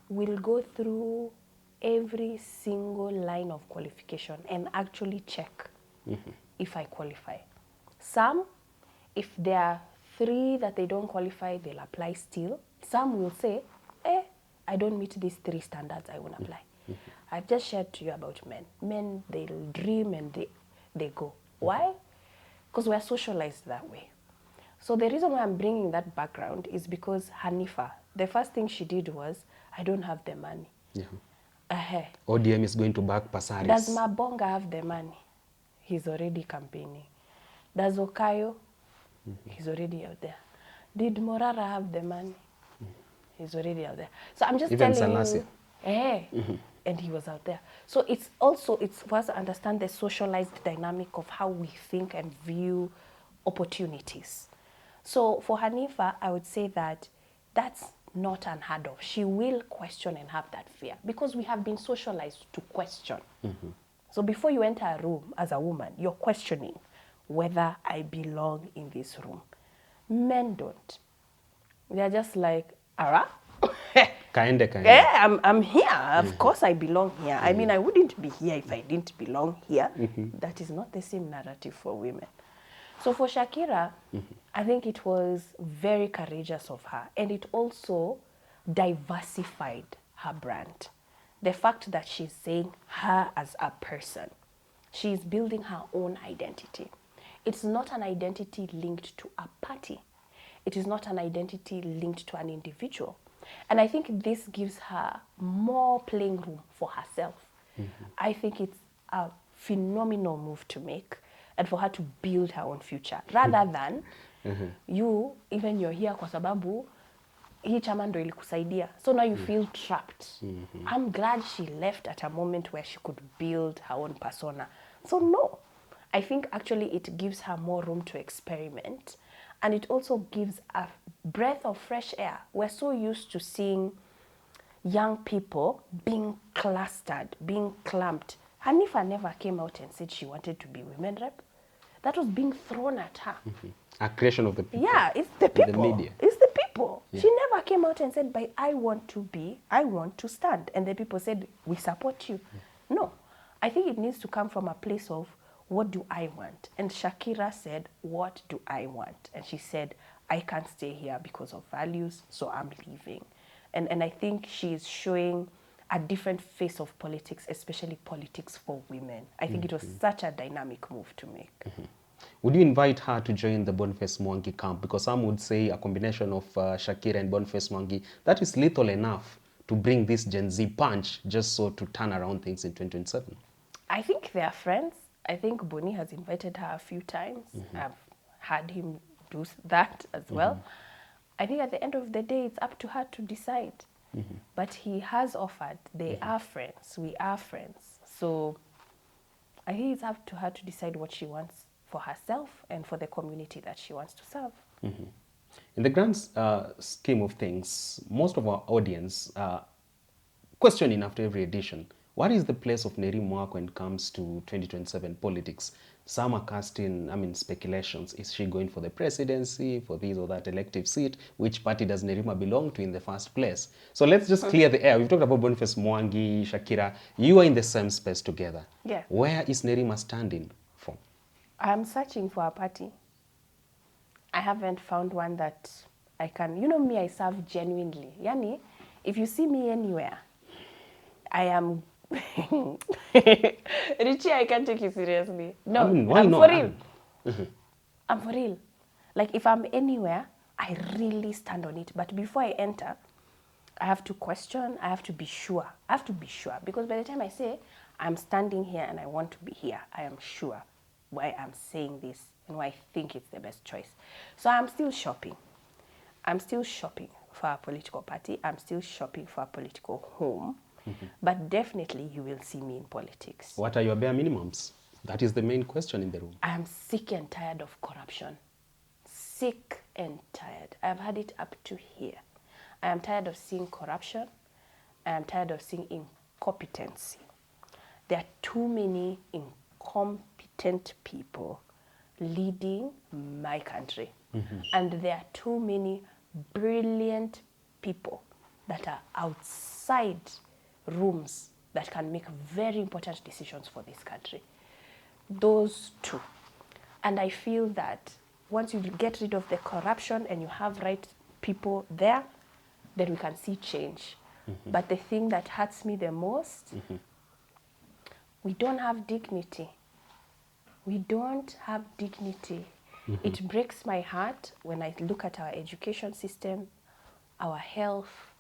will go through every single line of qualification and actually check if I qualify. Some, if there are 3 that they don't qualify, they'll apply still. Some will say, I don't meet these 3 standards, I won't apply. I've just shared to you about men. Men, they'll dream and they go. Why? Because we're socialized that way. So the reason why I'm bringing that background is because Hanifa, the first thing she did was, I don't have the money. Yeah. ODM is going to back Pasaris. Does Mabonga have the money? He's already campaigning. Does Okayo? He's already out there. Did Morara have the money? He's already out there. So I'm just Even telling Salasia. you, and he was out there. So it's for us to understand the socialized dynamic of how we think and view opportunities. So for Hanifa, I would say that that's not unheard of. She will question and have that fear because we have been socialized to question. So before you enter a room as a woman, you're questioning whether I belong in this room. Men don't. They're just like, Ara? Kaende. Yeah, I'm here. Of course I belong here. I mean, I wouldn't be here if I didn't belong here. That is not the same narrative for women. So for Shakira, I think it was very courageous of her. And it also diversified her brand. The fact that she's saying her as a person. She's building her own identity. It's not an identity linked to a party. It is not an identity linked to an individual. And I think this gives her more playing room for herself. I think it's a phenomenal move to make and for her to build her own future. Rather than you're here kwa sababu hii chama ndo ilikusaidia. So now you feel trapped. I'm glad she left at a moment where she could build her own persona. So no, I think actually it gives her more room to experiment. And it also gives a breath of fresh air. We're so used to seeing young people being clustered, being clumped. Hanifa never came out and said she wanted to be women rep. That was being thrown at her. A creation of the people. Yeah, it's the people. The media. It's the people. Yeah. She never came out and said, I want to stand. And the people said, we support you. No, I think it needs to come from a place of, what do I want? And Shakira said, what do I want? And she said, I can't stay here because of values, so I'm leaving. And I think she is showing a different face of politics, especially politics for women. I think it was such a dynamic move to make. Would you invite her to join the Boniface Mwangi camp? Because some would say a combination of Shakira and Boniface Mwangi, that is lethal enough to bring this Gen Z punch just so to turn around things in 2027. I think they are friends. I think Boni has invited her a few times. I've had him do that as well. I think at the end of the day, it's up to her to decide. But he has offered. They are friends. We are friends. So I think it's up to her to decide what she wants for herself and for the community that she wants to serve. In the grand scheme of things, most of our audience are questioning after every edition, what is the place of Nerima when it comes to 2027 politics? Some are casting, speculations. Is she going for the presidency, for this or that elective seat? Which party does Nerima belong to in the first place? So let's just clear the air. We've talked about Boniface Mwangi, Shakira. You are in the same space together. Yeah. Where is Nerima standing from? I'm searching for a party. I haven't found one that I can... You know me, I serve genuinely. Yani, if you see me anywhere, I am... Richie, I can't take you seriously. No, I'm for real. I'm for real. Like, if I'm anywhere, I really stand on it. But before I enter, I have to question, I have to be sure. I have to be sure. Because by the time I say, I'm standing here and I want to be here, I am sure why I'm saying this and why I think it's the best choice. So I'm still shopping. I'm still shopping for a political party. I'm still shopping for a political home. But definitely you will see me in politics. What are your bare minimums? That is the main question in the room. I am sick and tired of corruption. Sick and tired. I've had it up to here. I am tired of seeing corruption. I am tired of seeing incompetency. There are too many incompetent people leading my country. And there are too many brilliant people that are outside rooms that can make very important decisions for this country. Those two. And I feel that once you get rid of the corruption and you have right people there, then we can see change. But the thing that hurts me the most, we don't have dignity. We don't have dignity. It breaks my heart when I look at our education system, our health,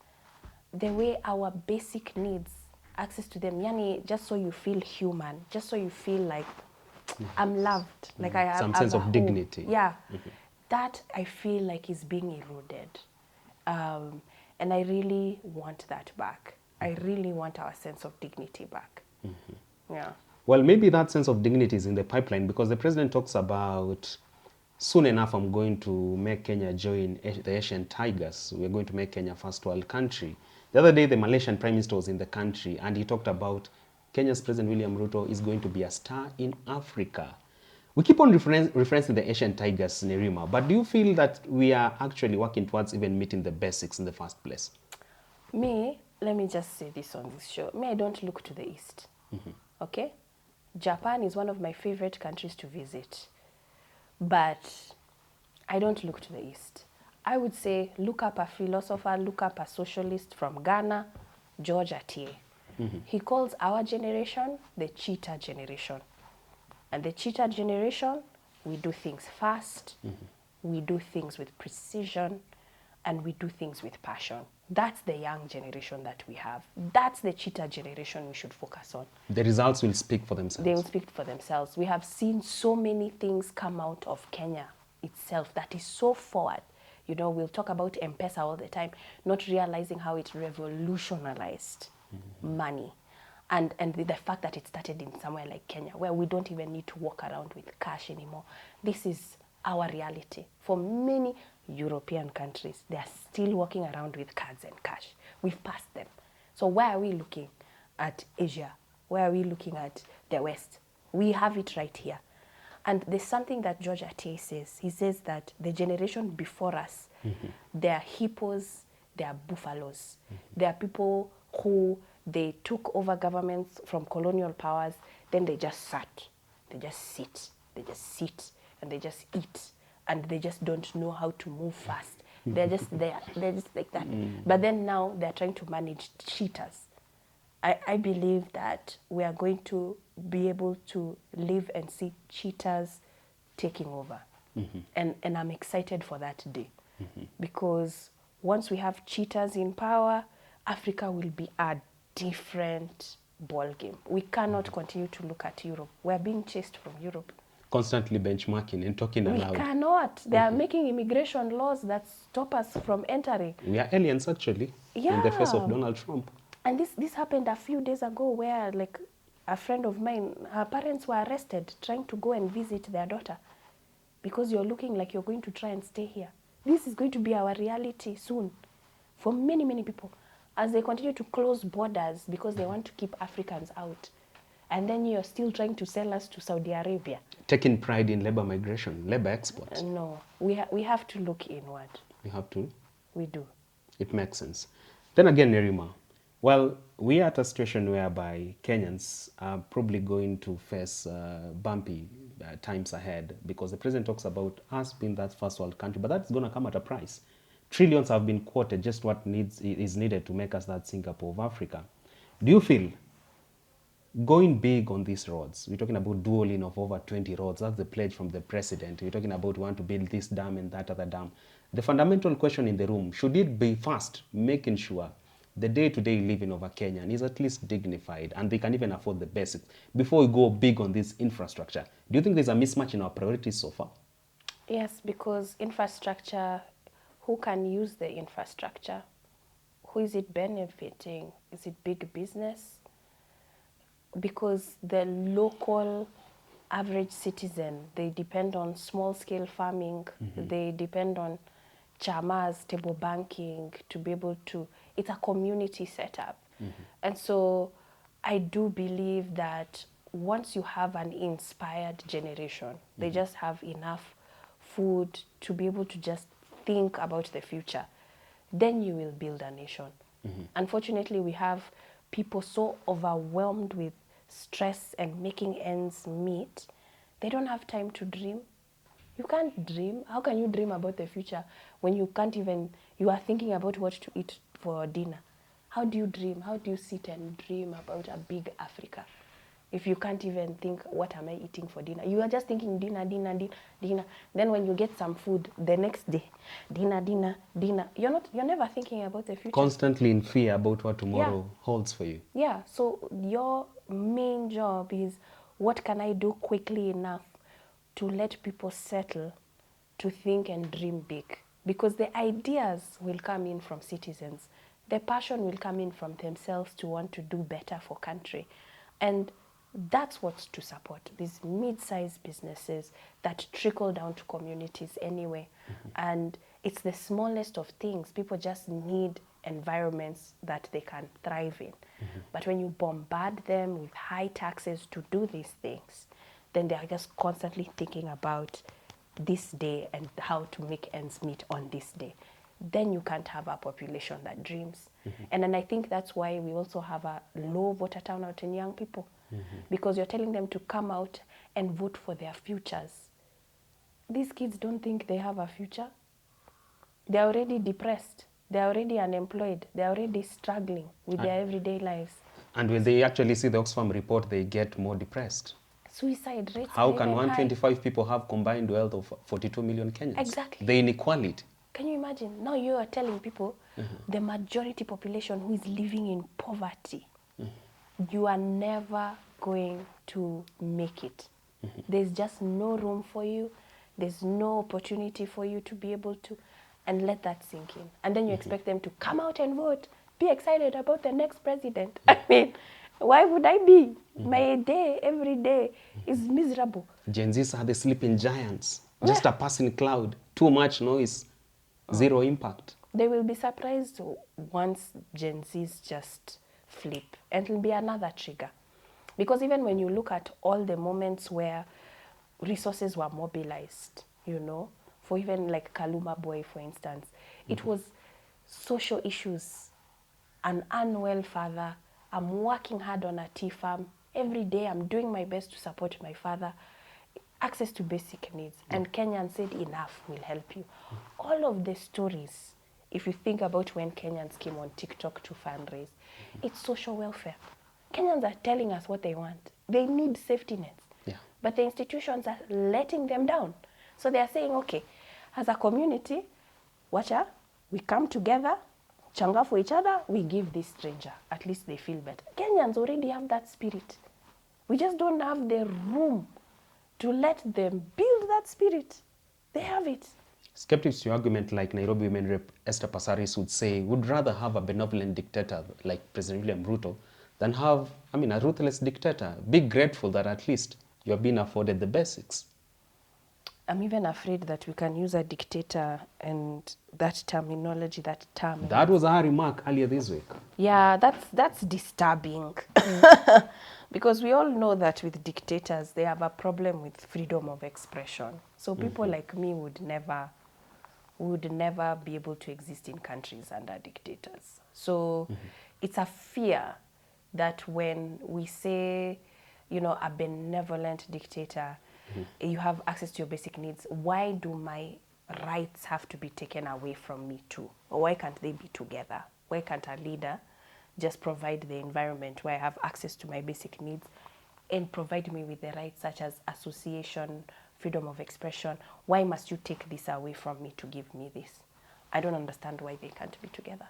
the way our basic needs, access to them, yani, just so you feel human, just so you feel like I'm loved, like I have Some sense a of home. dignity. Yeah, that I feel like is being eroded. And I really want that back. I really want our sense of dignity back. Yeah. Well, maybe that sense of dignity is in the pipeline because the president talks about soon enough I'm going to make Kenya join the Asian Tigers. We're going to make Kenya first world country. The other day, the Malaysian Prime Minister was in the country and he talked about Kenya's President William Ruto is going to be a star in Africa. We keep on referencing the Asian Tigers, Nerima, but do you feel that we are actually working towards even meeting the basics in the first place? Me, let me just say this on this show. Me, I don't look to the East. Okay? Japan is one of my favorite countries to visit. But I don't look to the East. I would say look up a philosopher, look up a socialist from Ghana, George Atiye. He calls our generation the cheetah generation. And the cheetah generation, we do things fast, we do things with precision, and we do things with passion. That's the young generation that we have. That's the cheetah generation we should focus on. The results will speak for themselves. They will speak for themselves. We have seen so many things come out of Kenya itself that is so forward. You know, we'll talk about M-Pesa all the time, not realizing how it revolutionized money. And the fact that it started in somewhere like Kenya, where we don't even need to walk around with cash anymore. This is our reality. For many European countries, they are still walking around with cards and cash. We've passed them. So why are we looking at Asia? Why are we looking at the West? We have it right here. And there's something that George Atiye says. He says that the generation before us, they are hippos, they are buffaloes. They are people who they took over governments from colonial powers, then they just sat. They just sit. They just sit and they just eat. And they just don't know how to move fast. They're just there. They're just like that. But then now they're trying to manage cheetahs. I believe that we are going to be able to live and see cheetahs taking over. And I'm excited for that day. Because once we have cheetahs in power, Africa will be a different ball game. We cannot continue to look at Europe. We're being chased from Europe. Constantly benchmarking and talking aloud. We cannot. They are making immigration laws that stop us from entering. We are aliens, actually, in the face of Donald Trump. And this happened a few days ago where, like, a friend of mine, her parents were arrested trying to go and visit their daughter because you're looking like you're going to try and stay here. This is going to be our reality soon for many, many people as they continue to close borders because they want to keep Africans out. And then you're still trying to sell us to Saudi Arabia. Taking pride in labor migration, labor export. No, we have to look inward. We have to? We do. It makes sense. Then again, Nerima, well, we are at a situation whereby Kenyans are probably going to face bumpy times ahead because the president talks about us being that first world country, but that's going to come at a price. Trillions have been quoted, just what is needed to make us that Singapore of Africa. Do you feel going big on these roads, we're talking about dual-in of over 20 roads, that's the pledge from the president. We're talking about we want to build this dam and that other dam. The fundamental question in the room, should it be first making sure the day-to-day living of a Kenyan is at least dignified and they can even afford the basics before we go big on this infrastructure? Do you think there's a mismatch in our priorities so far? Yes, because infrastructure, who can use the infrastructure? Who is it benefiting? Is it big business? Because the local average citizen, they depend on small-scale farming, they depend on chamas, table banking to be able to, it's a community setup. And so I do believe that once you have an inspired generation, they just have enough food to be able to just think about the future, then you will build a nation. Unfortunately, we have people so overwhelmed with stress and making ends meet, they don't have time to dream. You can't dream. How can you dream about the future when you can't even, you are thinking about what to eat for dinner? How do you dream? How do you sit and dream about a big Africa if you can't even think, what am I eating for dinner? You are just thinking dinner, dinner, dinner. Then when you get some food the next day, dinner, dinner, dinner. You're never thinking about the future. Constantly in fear about what tomorrow holds for you. Yeah, so your main job is, what can I do quickly enough to let people settle, to think and dream big? Because the ideas will come in from citizens. The passion will come in from themselves to want to do better for country. And that's what's to support, these mid-sized businesses that trickle down to communities anyway. And it's the smallest of things. People just need environments that they can thrive in. But when you bombard them with high taxes to do these things, then they are just constantly thinking about this day and how to make ends meet on this day. Then you can't have a population that dreams. And then I think that's why we also have a low voter turnout in young people. Because you're telling them to come out and vote for their futures. These kids don't think they have a future. They're already depressed. They're already unemployed. They're already struggling with their everyday lives. And when they actually see the Oxfam report, they get more depressed. Suicide rates How are can even 125 high. People have combined wealth of 42 million Kenyans? Exactly. The inequality. Can you imagine? Now you are telling people the majority population who is living in poverty, you are never going to make it. There's just no room for you. There's no opportunity for you to be able to, and let that sink in. And then you expect them to come out and vote, be excited about the next president. I mean, why would I be? My day, every day is miserable. Gen Zs are the sleeping giants. Just a passing cloud. Too much noise. Zero impact. They will be surprised once Gen Zs just flip. And it'll be another trigger. Because even when you look at all the moments where resources were mobilized, you know, for even like Kaluma Boy, for instance, it was social issues. An unwell father, I'm working hard on a tea farm. Every day I'm doing my best to support my father. Access to basic needs. And Kenyans said, enough, we'll help you. All of the stories, if you think about when Kenyans came on TikTok to fundraise, it's social welfare. Kenyans are telling us what they want. They need safety nets. Yeah. But the institutions are letting them down. So they are saying, okay, as a community, watcha, we come together, changa for each other, we give this stranger. At least they feel better. Kenyans already have that spirit. We just don't have the room to let them build that spirit. They have it. Skeptics to your argument, like Nairobi Women Rep Esther Passaris would say, would rather have a benevolent dictator like President William Ruto than have, a ruthless dictator. Be grateful that at least you're being afforded the basics. I'm even afraid that we can use a dictator and that terminology, that term. That was our remark earlier this week. Yeah, that's disturbing. Because we all know that with dictators, they have a problem with freedom of expression. So people like me would never be able to exist in countries under dictators. So it's a fear that when we say, you know, a benevolent dictator, you have access to your basic needs, why do my rights have to be taken away from me too? Or why can't they be together? Why can't a leader just provide the environment where I have access to my basic needs and provide me with the rights such as association, freedom of expression? Why must you take this away from me to give me this? I don't understand why they can't be together.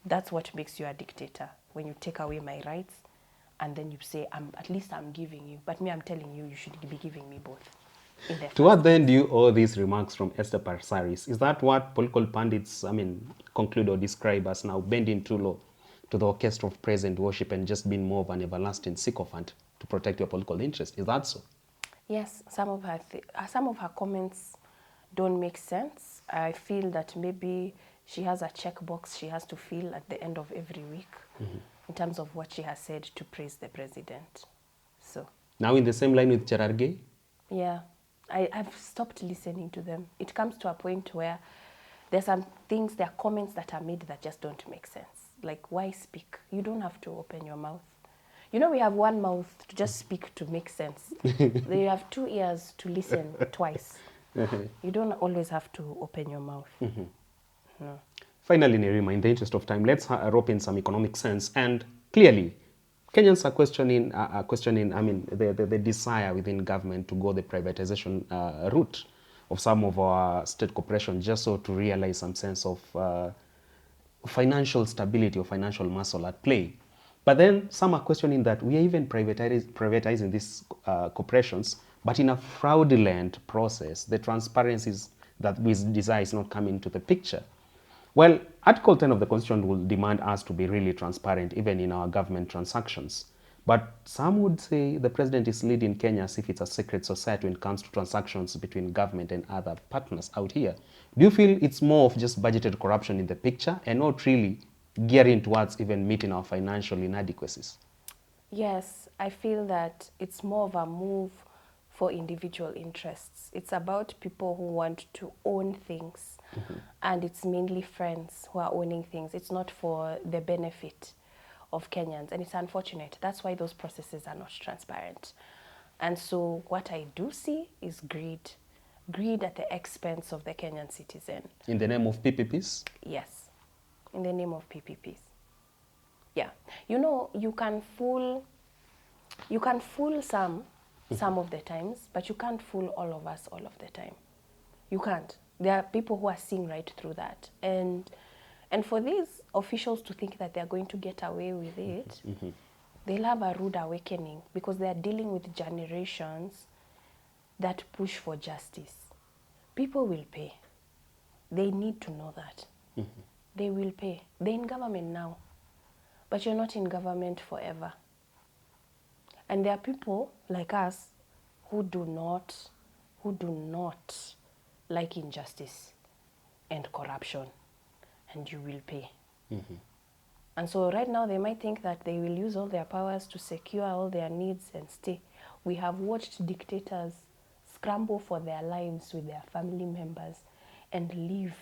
That's what makes you a dictator, when you take away my rights and then you say, at least I'm giving you. But me, I'm telling you, you should be giving me both. To what then do you owe these remarks from Esther Passaris? Is that what political pundits, conclude or describe as now bending too low to the orchestra of praise and worship and just being more of an everlasting sycophant to protect your political interest? Is that so? Yes, some of her comments don't make sense. I feel that maybe she has a checkbox she has to fill at the end of every week in terms of what she has said to praise the president. So now in the same line with Cherargei? Yeah, I've stopped listening to them. It comes to a point where there's some things, there are comments that are made that just don't make sense. Like, why speak? You don't have to open your mouth. You know, we have one mouth to just speak to make sense. Then you have 2 ears to listen twice. You don't always have to open your mouth. No. Finally, Nerima, in the interest of time, let's rope in some economic sense. And clearly, Kenyans are questioning, I mean, the desire within government to go the privatization route of some of our state corporations, just so to realize some sense of financial stability or financial muscle at play. But then some are questioning that we are even privatizing these corporations, but in a fraudulent process. The transparencies that we desire is not coming to the picture. Well, Article 10 of the Constitution will demand us to be really transparent, even in our government transactions. But some would say the president is leading Kenya as if it's a secret society when it comes to transactions between government and other partners out here. Do you feel it's more of just budgeted corruption in the picture and not really gearing towards even meeting our financial inadequacies? Yes, I feel that it's more of a move for individual interests. It's about people who want to own things, and it's mainly friends who are owning things. It's not for the benefit of Kenyans, and it's unfortunate. That's why those processes are not transparent. And so what I do see is greed. Greed at the expense of the Kenyan citizen. In the name of PPPs? Yes, in the name of PPPs. Yeah, you know, you can fool some of the times, but you can't fool all of us all of the time. You can't. There are people who are seeing right through that. And for these officials to think that they're going to get away with it, they'll have a rude awakening, because they're dealing with generations that push for justice. People will pay. They need to know that. They will pay. They're in government now, but you're not in government forever. And there are people like us who do not like injustice and corruption, and you will pay. And so right now they might think that they will use all their powers to secure all their needs and stay. We have watched dictators scramble for their lives with their family members and leave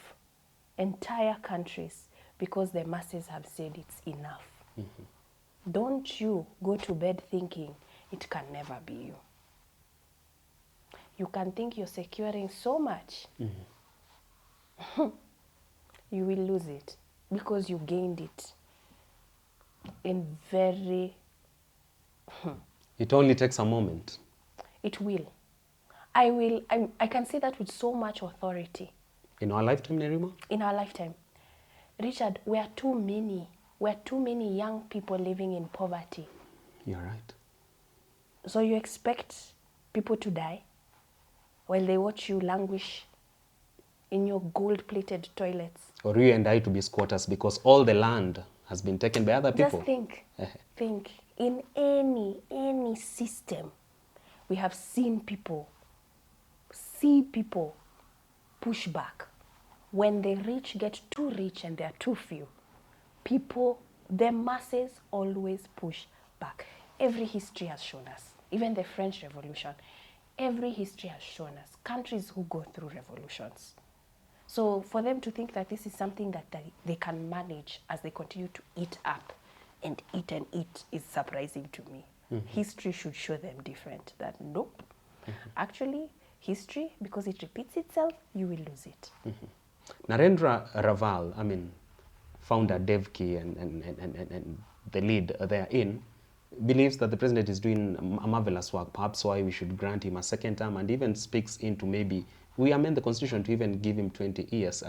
entire countries because the masses have said it's enough. Don't you go to bed thinking it can never be you. You can think you're securing so much. You will lose it because you gained it in very... It only takes a moment. It will. I can say that with so much authority. In our lifetime, Nerima? In our lifetime. Richard, we are too many. We are too many young people living in poverty. You're right. So you expect people to die while they watch you languish in your gold-plated toilets? Or you and I to be squatters because all the land has been taken by other people. Just think, in any system, we have seen people push back. When the rich get too rich and they're too few, the masses always push back. Every history has shown us, even the French Revolution, every history has shown us countries who go through revolutions. So for them to think that this is something that they can manage as they continue to eat up and eat is surprising to me. History should show them different, that nope, actually history, because it repeats itself, you will lose it. Narendra Raval, I mean, founder Devki and the lead therein, believes that the president is doing a marvelous work, perhaps why we should grant him a second term, and even speaks into maybe we amend the constitution to even give him 20 years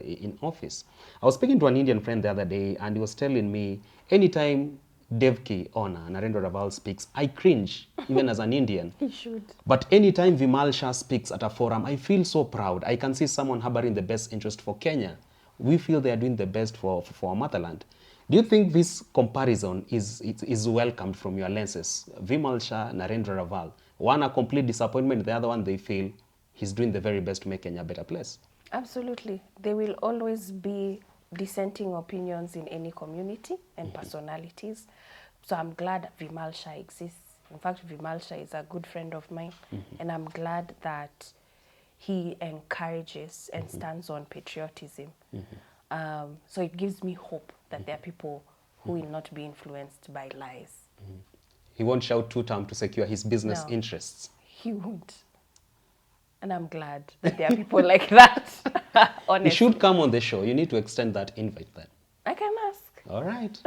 in office. I was speaking to an Indian friend the other day, and he was telling me, anytime Devki Ona, Narendra Raval speaks, I cringe, even as an Indian. He should. But anytime Vimal Shah speaks at a forum, I feel so proud. I can see someone harboring the best interest for Kenya. We feel they are doing the best for our motherland. Do you think this comparison is welcomed from your lenses? Vimal Shah, Narendra Raval, one a complete disappointment, the other one they feel he's doing the very best to make Kenya a better place. Absolutely. There will always be dissenting opinions in any community and personalities. So I'm glad Vimal Shah exists. In fact, Vimal Shah is a good friend of mine, and I'm glad that he encourages and stands on patriotism. So it gives me hope that there are people who will not be influenced by lies. He won't shout two-term to secure his business interests. He won't. And I'm glad that there are people like that. Honestly. He should come on the show. You need to extend that invite then. I can ask. All right.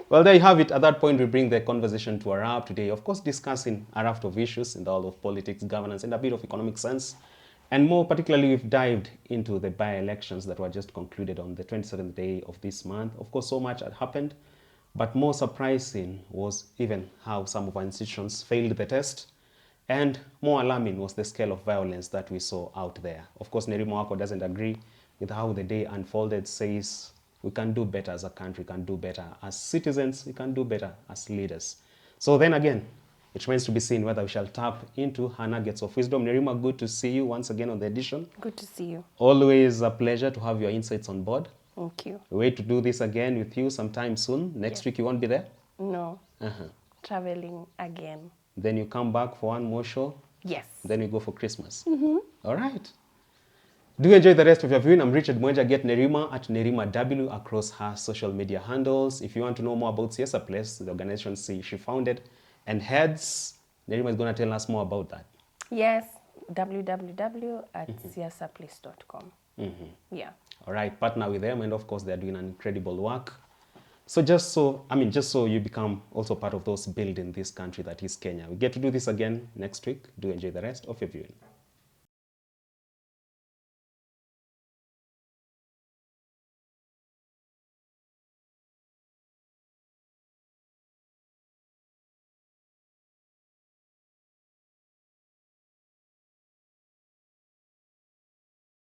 Well, there you have it. At that point, we bring the conversation to a wrap today. Of course, discussing a raft of issues in the world of politics, governance, and a bit of economic sense. And more particularly, we've dived into the by-elections that were just concluded on the 27th day of this month. Of course, so much had happened. But more surprising was even how some of our institutions failed the test. And more alarming was the scale of violence that we saw out there. Of course, Nerima Wako doesn't agree with how the day unfolded, says we can do better as a country, we can do better as citizens, we can do better as leaders. So then again, it remains to be seen whether we shall tap into her nuggets of wisdom. Nerima, good to see you once again on the edition. Good to see you. Always a pleasure to have your insights on board. Thank you. We wait to do this again with you sometime soon. Next week you won't be there? No. Traveling again. Then you come back for one more show? Yes. Then we go for Christmas. All right. Do enjoy the rest of your viewing. I'm Richard Mwenja. Get Nerima at Nerima W across her social media handles. If you want to know more about Siasa Place, the organization she founded and heads, Nerima is going to tell us more about that. Yes. www.siasaplace.com. Yeah. All right. Partner with them, and of course, they're doing an incredible work. So just so you become also part of those building this country that is Kenya. We get to do this again next week. Do enjoy the rest of your viewing.